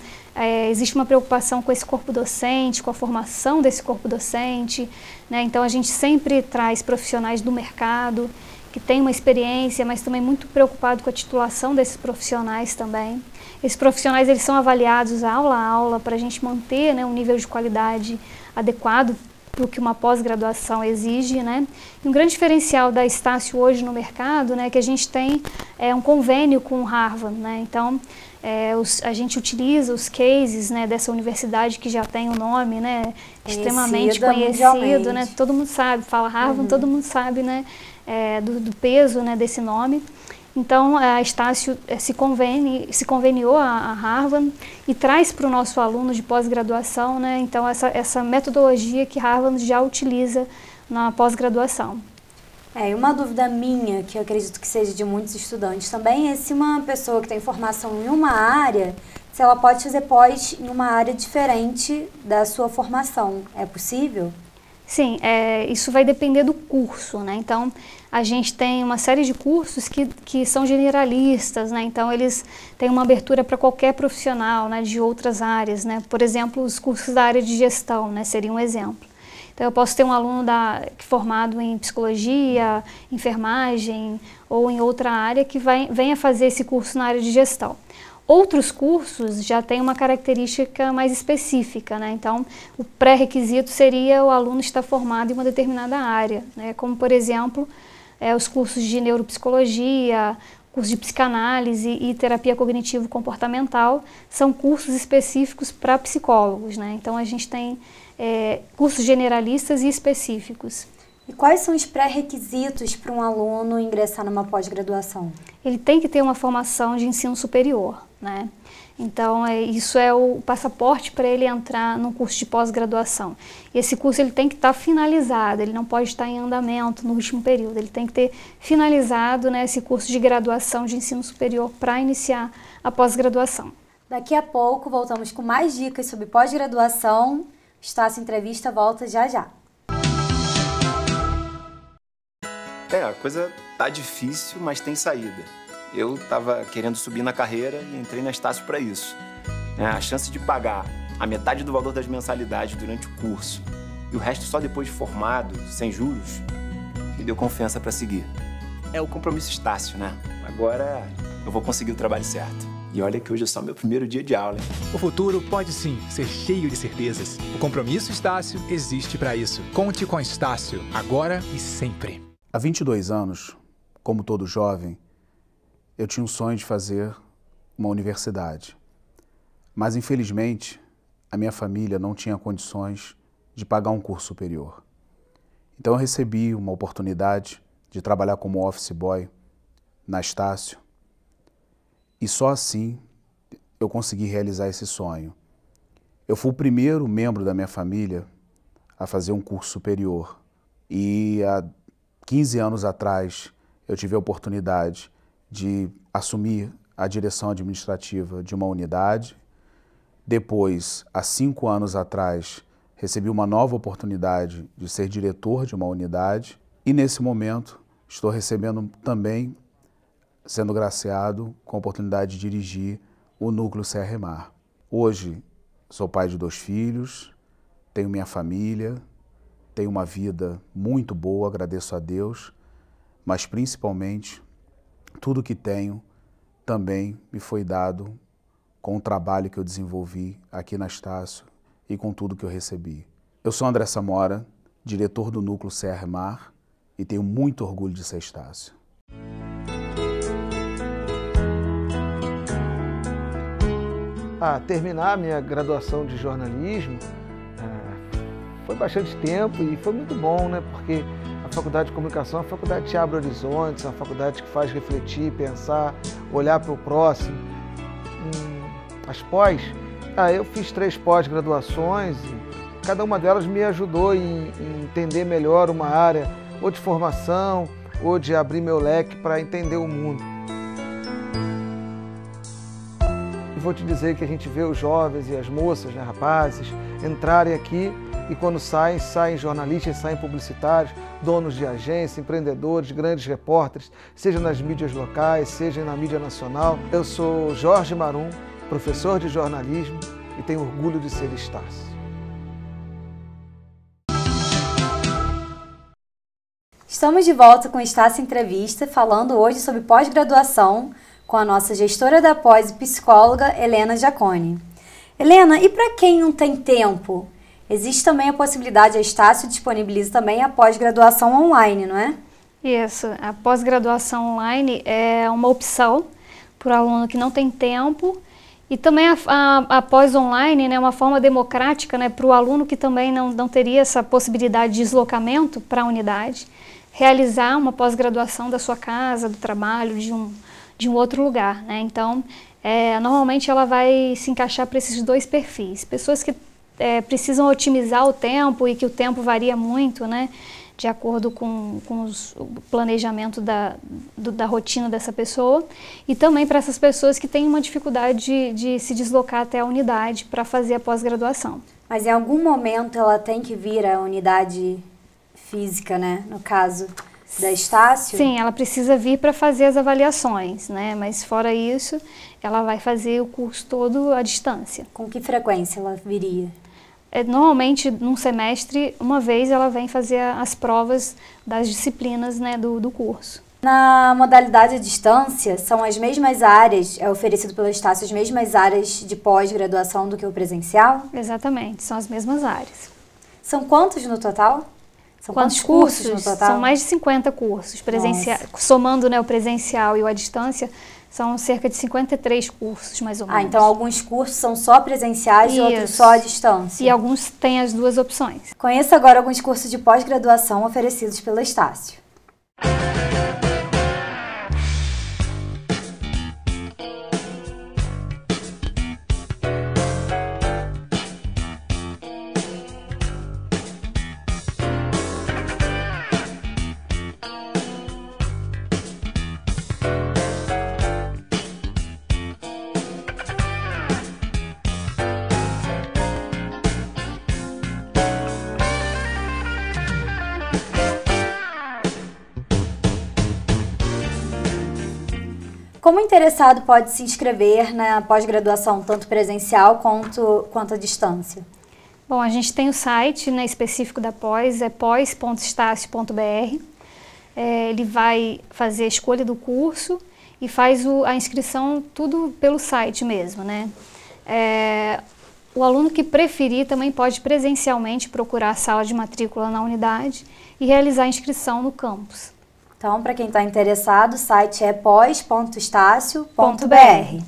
existe uma preocupação com esse corpo docente, com a formação desse corpo docente, né, então a gente sempre traz profissionais do mercado que têm uma experiência, mas também muito preocupado com a titulação desses profissionais também. Esses profissionais eles são avaliados aula a aula para a gente manter, né, um nível de qualidade adequado para o que uma pós-graduação exige, né? E um grande diferencial da Estácio hoje no mercado, né, é que a gente tem um convênio com o Harvard, né? Então a gente utiliza os cases, né, dessa universidade que já tem um nome, né, extremamente conhecido, né? Todo mundo sabe, fala Harvard, todo mundo sabe, né, do peso, né, desse nome. Então, a Estácio se conveniou a Harvard e traz para o nosso aluno de pós-graduação, né, então essa metodologia que Harvard já utiliza na pós-graduação. E uma dúvida minha, que eu acredito que seja de muitos estudantes também, é se uma pessoa que tem formação em uma área, se ela pode fazer pós em uma área diferente da sua formação. É possível? Sim, isso vai depender do curso, né? Então, a gente tem uma série de cursos que são generalistas, né? Então, eles têm uma abertura para qualquer profissional, né, de outras áreas, né? Por exemplo, os cursos da área de gestão, né, seria um exemplo. Então, eu posso ter um aluno formado em psicologia, enfermagem ou em outra área que venha fazer esse curso na área de gestão. Outros cursos já têm uma característica mais específica, né? Então, o pré-requisito seria o aluno estar formado em uma determinada área, né? Como, por exemplo, os cursos de neuropsicologia, cursos de psicanálise e terapia cognitivo-comportamental, são cursos específicos para psicólogos, né? Então, a gente tem cursos generalistas e específicos. E quais são os pré-requisitos para um aluno ingressar numa pós-graduação? Ele tem que ter uma formação de ensino superior, né? Então, isso é o passaporte para ele entrar num curso de pós-graduação. E esse curso ele tem que estar finalizado, ele não pode estar em andamento no último período, ele tem que ter finalizado, né, esse curso de graduação de ensino superior para iniciar a pós-graduação. Daqui a pouco voltamos com mais dicas sobre pós-graduação. Estácio Entrevista volta já já. A coisa tá difícil, mas tem saída. Eu tava querendo subir na carreira e entrei na Estácio para isso. A chance de pagar a metade do valor das mensalidades durante o curso e o resto só depois de formado, sem juros, me deu confiança para seguir. É o compromisso Estácio, né? Agora eu vou conseguir o trabalho certo. E olha que hoje é só meu primeiro dia de aula, hein? O futuro pode sim ser cheio de certezas. O compromisso Estácio existe para isso. Conte com a Estácio, agora e sempre. Há 22 anos, como todo jovem, eu tinha um sonho de fazer uma universidade. Mas, infelizmente, a minha família não tinha condições de pagar um curso superior. Então eu recebi uma oportunidade de trabalhar como office boy na Estácio e só assim eu consegui realizar esse sonho. Eu fui o primeiro membro da minha família a fazer um curso superior e há 15 anos atrás eu tive a oportunidade de assumir a direção administrativa de uma unidade. Depois, há 5 anos atrás, recebi uma nova oportunidade de ser diretor de uma unidade e nesse momento estou recebendo também, sendo graciado com a oportunidade de dirigir o Núcleo CRMAR. Hoje sou pai de 2 filhos, tenho minha família, tenho uma vida muito boa, agradeço a Deus, mas principalmente tudo que tenho também me foi dado com o trabalho que eu desenvolvi aqui na Estácio e com tudo que eu recebi. Eu sou André Samora, diretor do Núcleo CRMAR e tenho muito orgulho de ser Estácio. Terminar a minha graduação de jornalismo foi bastante tempo e foi muito bom, né? Porque a Faculdade de Comunicação é uma faculdade que te abre horizontes, é uma faculdade que faz refletir, pensar, olhar para o próximo. As pós, eu fiz 3 pós-graduações e cada uma delas me ajudou em entender melhor uma área ou de formação ou de abrir meu leque para entender o mundo. E vou te dizer que a gente vê os jovens e as moças, né, rapazes, entrarem aqui e quando saem jornalistas, saem publicitários, donos de agência, empreendedores, grandes repórteres, seja nas mídias locais, seja na mídia nacional. Eu sou Jorge Marum, professor de jornalismo e tenho orgulho de ser Estácio. Estamos de volta com Estácio Entrevista, falando hoje sobre pós-graduação com a nossa gestora da pós e psicóloga Helena Giacone. Helena, e para quem não tem tempo? Existe também a possibilidade, a Estácio disponibiliza também a pós-graduação online, não é? Isso, a pós-graduação online é uma opção para o aluno que não tem tempo e também a pós-online, né, uma forma democrática, né, para o aluno que também não teria essa possibilidade de deslocamento para a unidade, realizar uma pós-graduação da sua casa, do trabalho, de um outro lugar, né? Então, normalmente ela vai se encaixar para esses 2 perfis. Pessoas que precisam otimizar o tempo e que o tempo varia muito, né, de acordo com o planejamento da rotina dessa pessoa, e também para essas pessoas que têm uma dificuldade de se deslocar até a unidade para fazer a pós-graduação. Mas em algum momento ela tem que vir à unidade física, né, no caso da Estácio? Sim, ela precisa vir para fazer as avaliações, né, mas fora isso, ela vai fazer o curso todo à distância. Com que frequência ela viria? Normalmente, num semestre, uma vez ela vem fazer as provas das disciplinas, né, do curso. Na modalidade à distância, são as mesmas áreas, é oferecido pela Estácio as mesmas áreas de pós-graduação do que o presencial? Exatamente, são as mesmas áreas. São quantos no total? São quantos cursos no total? São mais de 50 cursos, somando, né, o presencial e o à distância. São cerca de 53 cursos, mais ou menos. Então alguns cursos são só presenciais e outros só à distância. E alguns têm as 2 opções. Conheça agora alguns cursos de pós-graduação oferecidos pela Estácio. Como o interessado pode se inscrever na pós-graduação, tanto presencial quanto à distância? Bom, a gente tem o site, né, específico da pós, é pós.estácio.br. Ele vai fazer a escolha do curso e faz a inscrição tudo pelo site mesmo, né? O aluno que preferir também pode presencialmente procurar a sala de matrícula na unidade e realizar a inscrição no campus. Então, para quem está interessado, o site é pós.estácio.br.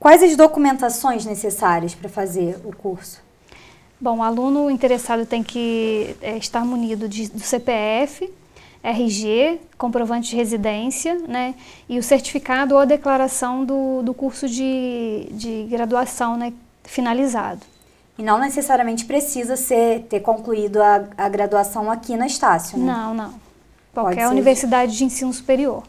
Quais as documentações necessárias para fazer o curso? Bom, o aluno interessado tem que estar munido do CPF, RG, comprovante de residência, né, e o certificado ou a declaração do curso de graduação, né, finalizado. E não necessariamente precisa ter concluído a graduação aqui na Estácio, né? Não. Qualquer universidade de ensino superior.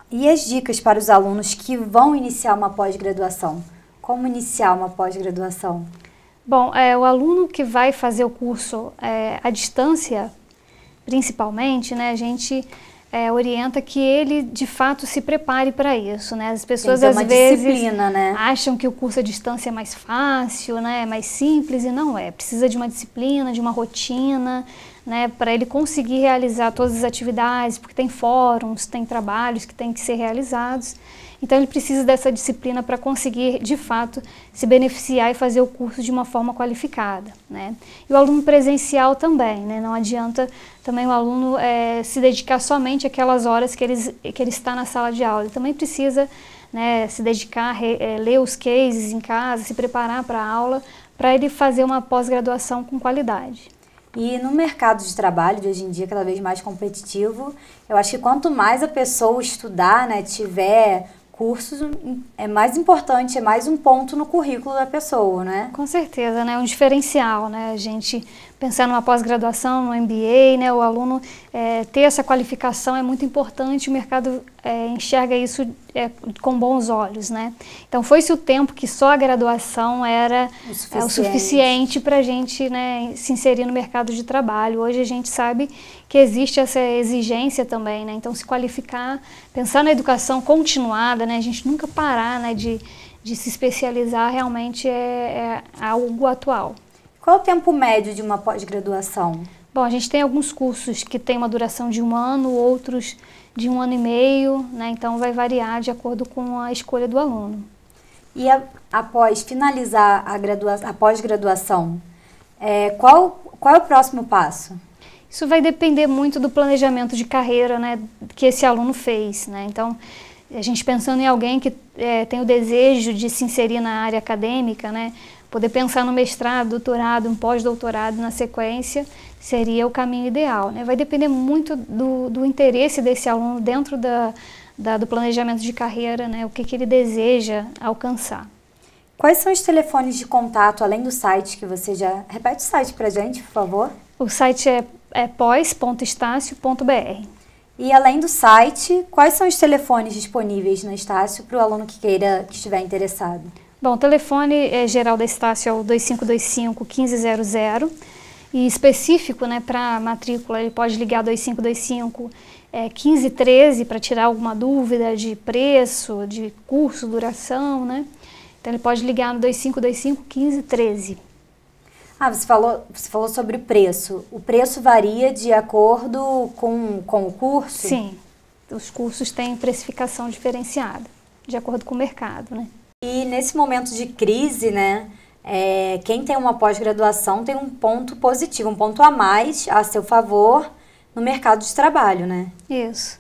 E as dicas para os alunos que vão iniciar uma pós-graduação? Como iniciar uma pós-graduação? Bom, o aluno que vai fazer o curso à distância, principalmente, né, a gente orienta que ele, de fato, se prepare para isso, né? As pessoas, às vezes, né, acham que o curso à distância é mais fácil, né, mais simples, e não é. Precisa de uma disciplina, de uma rotina, né, para ele conseguir realizar todas as atividades, porque tem fóruns, tem trabalhos que têm que ser realizados. Então, ele precisa dessa disciplina para conseguir, de fato, se beneficiar e fazer o curso de uma forma qualificada, né? E o aluno presencial também, né? Não adianta também o aluno se dedicar somente àquelas horas que ele está na sala de aula. Ele também precisa, né, se dedicar, ler os cases em casa, se preparar para a aula, para ele fazer uma pós-graduação com qualidade. E no mercado de trabalho de hoje em dia, cada vez mais competitivo, eu acho que quanto mais a pessoa estudar, né, tiver cursos, é mais importante, é mais um ponto no currículo da pessoa, né? Com certeza, né? Um diferencial, né? A gente pensar numa pós-graduação, no MBA, né? O aluno ter essa qualificação é muito importante, o mercado enxerga isso com bons olhos, né? Então, foi-se o tempo que só a graduação era o suficiente para a gente, né, se inserir no mercado de trabalho. Hoje a gente sabe que existe essa exigência também, né? Então, se qualificar, pensar na educação continuada, né? A gente nunca parar, né, de se especializar, realmente é algo atual. Qual é o tempo médio de uma pós-graduação? Bom, a gente tem alguns cursos que têm uma duração de 1 ano, outros de 1 ano e meio, né? Então vai variar de acordo com a escolha do aluno. E após finalizar a pós-graduação, qual é o próximo passo? Isso vai depender muito do planejamento de carreira, né, que esse aluno fez, né? Então, a gente pensando em alguém que tem o desejo de se inserir na área acadêmica, né, poder pensar no mestrado, doutorado, um pós-doutorado na sequência, seria o caminho ideal, né? Vai depender muito do interesse desse aluno dentro do planejamento de carreira, né? O que ele deseja alcançar. Quais são os telefones de contato, além do site que você já... Repete o site pra gente, por favor. O site é pós.estácio.br. E além do site, quais são os telefones disponíveis na Estácio para o aluno que estiver interessado? Bom, o telefone geral da Estácio é o 2525-1500 e específico, né, para matrícula, ele pode ligar 2525-1513 para tirar alguma dúvida de preço, de curso, duração, né? Então ele pode ligar no 2525-1513. Ah, você falou sobre preço. O preço varia de acordo com o curso? Sim, os cursos têm precificação diferenciada, de acordo com o mercado, né? E nesse momento de crise, né, quem tem uma pós-graduação tem um ponto positivo, um ponto a mais a seu favor no mercado de trabalho, né? Isso.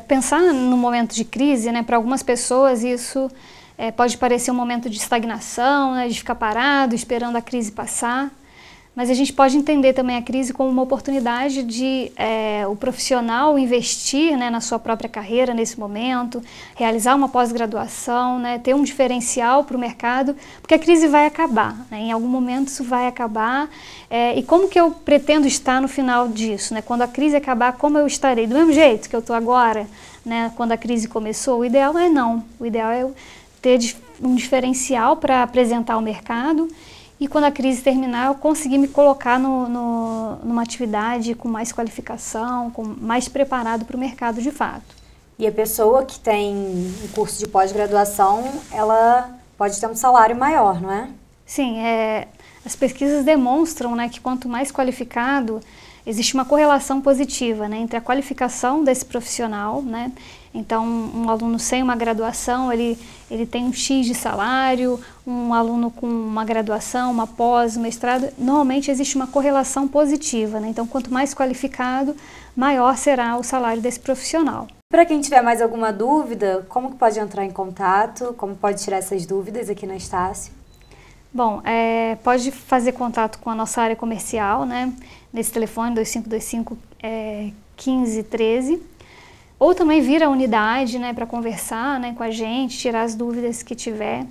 Pensar no momento de crise, né, para algumas pessoas isso pode parecer um momento de estagnação, né, de ficar parado, esperando a crise passar. Mas a gente pode entender também a crise como uma oportunidade de o profissional investir, né, na sua própria carreira nesse momento, realizar uma pós-graduação, né, ter um diferencial para o mercado, porque a crise vai acabar, né, em algum momento isso vai acabar. E como que eu pretendo estar no final disso? Né, quando a crise acabar, como eu estarei? Do mesmo jeito que eu estou agora, né, quando a crise começou? O ideal é não. O ideal é eu ter um diferencial para apresentar ao mercado. E quando a crise terminar, eu conseguir me colocar numa atividade com mais qualificação, mais preparado para o mercado de fato. E a pessoa que tem um curso de pós-graduação, ela pode ter um salário maior, não é? Sim, as pesquisas demonstram, né, que quanto mais qualificado, existe uma correlação positiva, né, entre a qualificação desse profissional, né? Então, um aluno sem uma graduação, ele tem um X de salário, um aluno com uma graduação, uma pós, um mestrado, normalmente existe uma correlação positiva, né? Então, quanto mais qualificado, maior será o salário desse profissional. Para quem tiver mais alguma dúvida, como que pode entrar em contato? Como pode tirar essas dúvidas aqui na Estácio? Bom, pode fazer contato com a nossa área comercial, né? Nesse telefone 2525 1513. Ou também vir à unidade, né, para conversar, né, com a gente, tirar as dúvidas que tiver.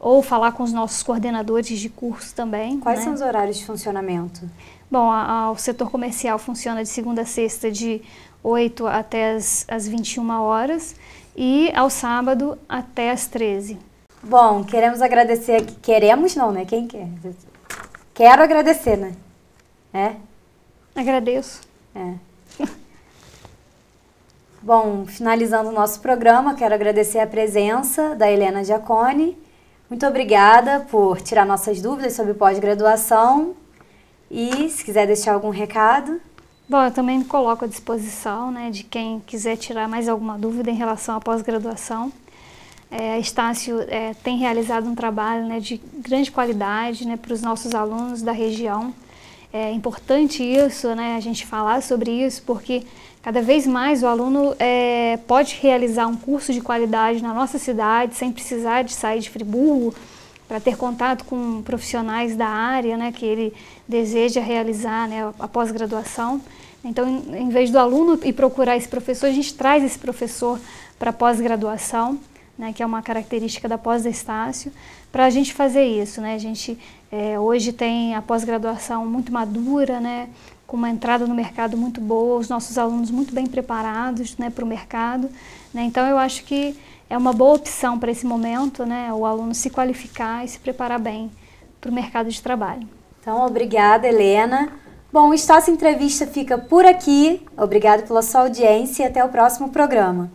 Ou falar com os nossos coordenadores de curso também. Quais né? são os horários de funcionamento? Bom, o setor comercial funciona de segunda a sexta de 8 até as 21 horas e ao sábado até as 13. Bom, queremos agradecer aqui. Queremos não, né? Quem quer? Quero agradecer, né? Agradeço. Bom, finalizando o nosso programa, quero agradecer a presença da Helena Giaconi. Muito obrigada por tirar nossas dúvidas sobre pós-graduação. E se quiser deixar algum recado... Bom, eu também coloco à disposição, né, de quem quiser tirar mais alguma dúvida em relação à pós-graduação. A Estácio tem realizado um trabalho, né, de grande qualidade, né, para os nossos alunos da região. É importante isso, né, a gente falar sobre isso, porque cada vez mais o aluno pode realizar um curso de qualidade na nossa cidade, sem precisar de sair de Friburgo, para ter contato com profissionais da área, né, que ele deseja realizar, né, a pós-graduação. Então, em vez do aluno ir procurar esse professor, a gente traz esse professor para a pós-graduação, né, que é uma característica da pós da Estácio, para a gente fazer isso. Né? A gente hoje tem a pós-graduação muito madura, né, com uma entrada no mercado muito boa, os nossos alunos muito bem preparados, né, para o mercado. Né? Então, eu acho que é uma boa opção para esse momento, né, o aluno se qualificar e se preparar bem para o mercado de trabalho. Então, obrigada, Helena. Bom, o Estácio Entrevista fica por aqui. Obrigada pela sua audiência e até o próximo programa.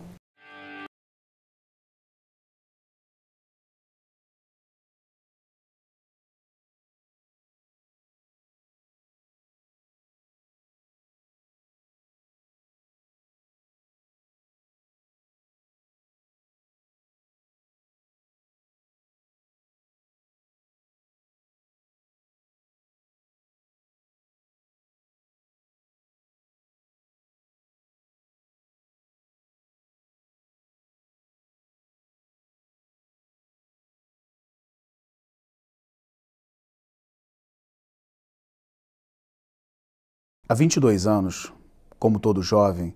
Há 22 anos, como todo jovem,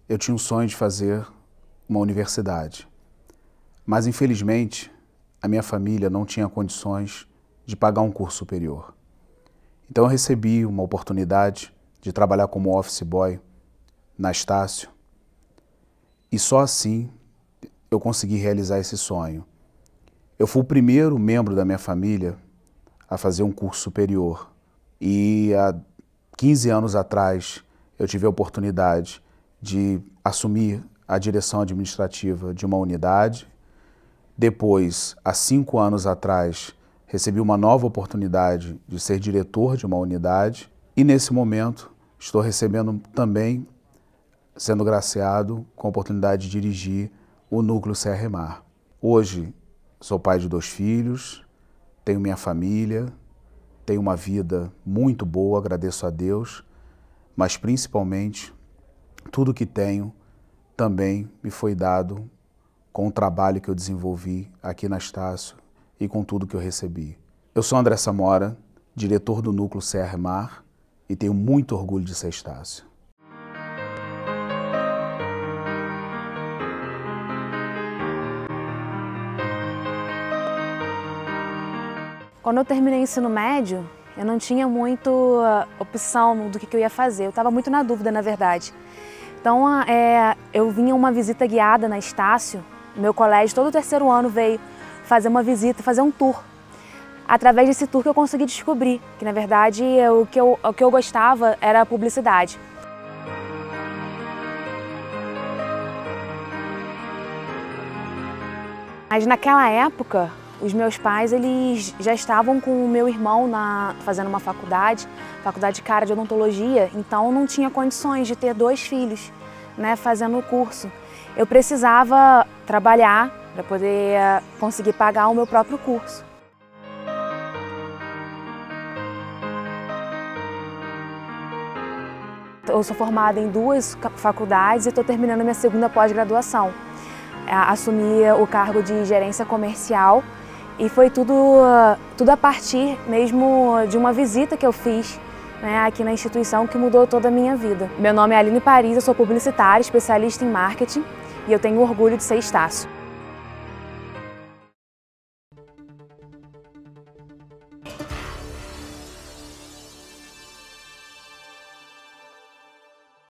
eu tinha um sonho de fazer uma universidade. Mas, infelizmente, a minha família não tinha condições de pagar um curso superior. Então eu recebi uma oportunidade de trabalhar como office boy na Estácio e só assim eu consegui realizar esse sonho. Eu fui o primeiro membro da minha família a fazer um curso superior e há 15 anos atrás eu tive a oportunidade de assumir a direção administrativa de uma unidade. Depois, há 5 anos atrás, recebi uma nova oportunidade de ser diretor de uma unidade e nesse momento estou recebendo também, sendo graciado com a oportunidade de dirigir o Núcleo CRMAR. Hoje sou pai de 2 filhos, tenho minha família, tenho uma vida muito boa, agradeço a Deus, mas principalmente tudo que tenho também me foi dado com o trabalho que eu desenvolvi aqui na Estácio e com tudo que eu recebi. Eu sou André Samora, diretor do Núcleo CRMAR e tenho muito orgulho de ser Estácio. Quando eu terminei o ensino médio, eu não tinha muito opção do que eu ia fazer. Eu estava muito na dúvida, na verdade. Então, eu vinha uma visita guiada na Estácio. Meu colégio, todo o 3º ano, veio fazer uma visita, fazer um tour. Através desse tour que eu consegui descobrir que, na verdade, o que eu gostava era a publicidade. Mas naquela época, os meus pais eles já estavam com o meu irmão fazendo uma faculdade cara de odontologia, então não tinha condições de ter 2 filhos, né, fazendo o curso. Eu precisava trabalhar para poder conseguir pagar o meu próprio curso. Eu sou formada em 2 faculdades e estou terminando minha 2ª pós-graduação. Assumi o cargo de gerência comercial e foi tudo a partir mesmo de uma visita que eu fiz, né, aqui na instituição, que mudou toda a minha vida. Meu nome é Aline Paris, eu sou publicitária, especialista em marketing e eu tenho orgulho de ser Estácio.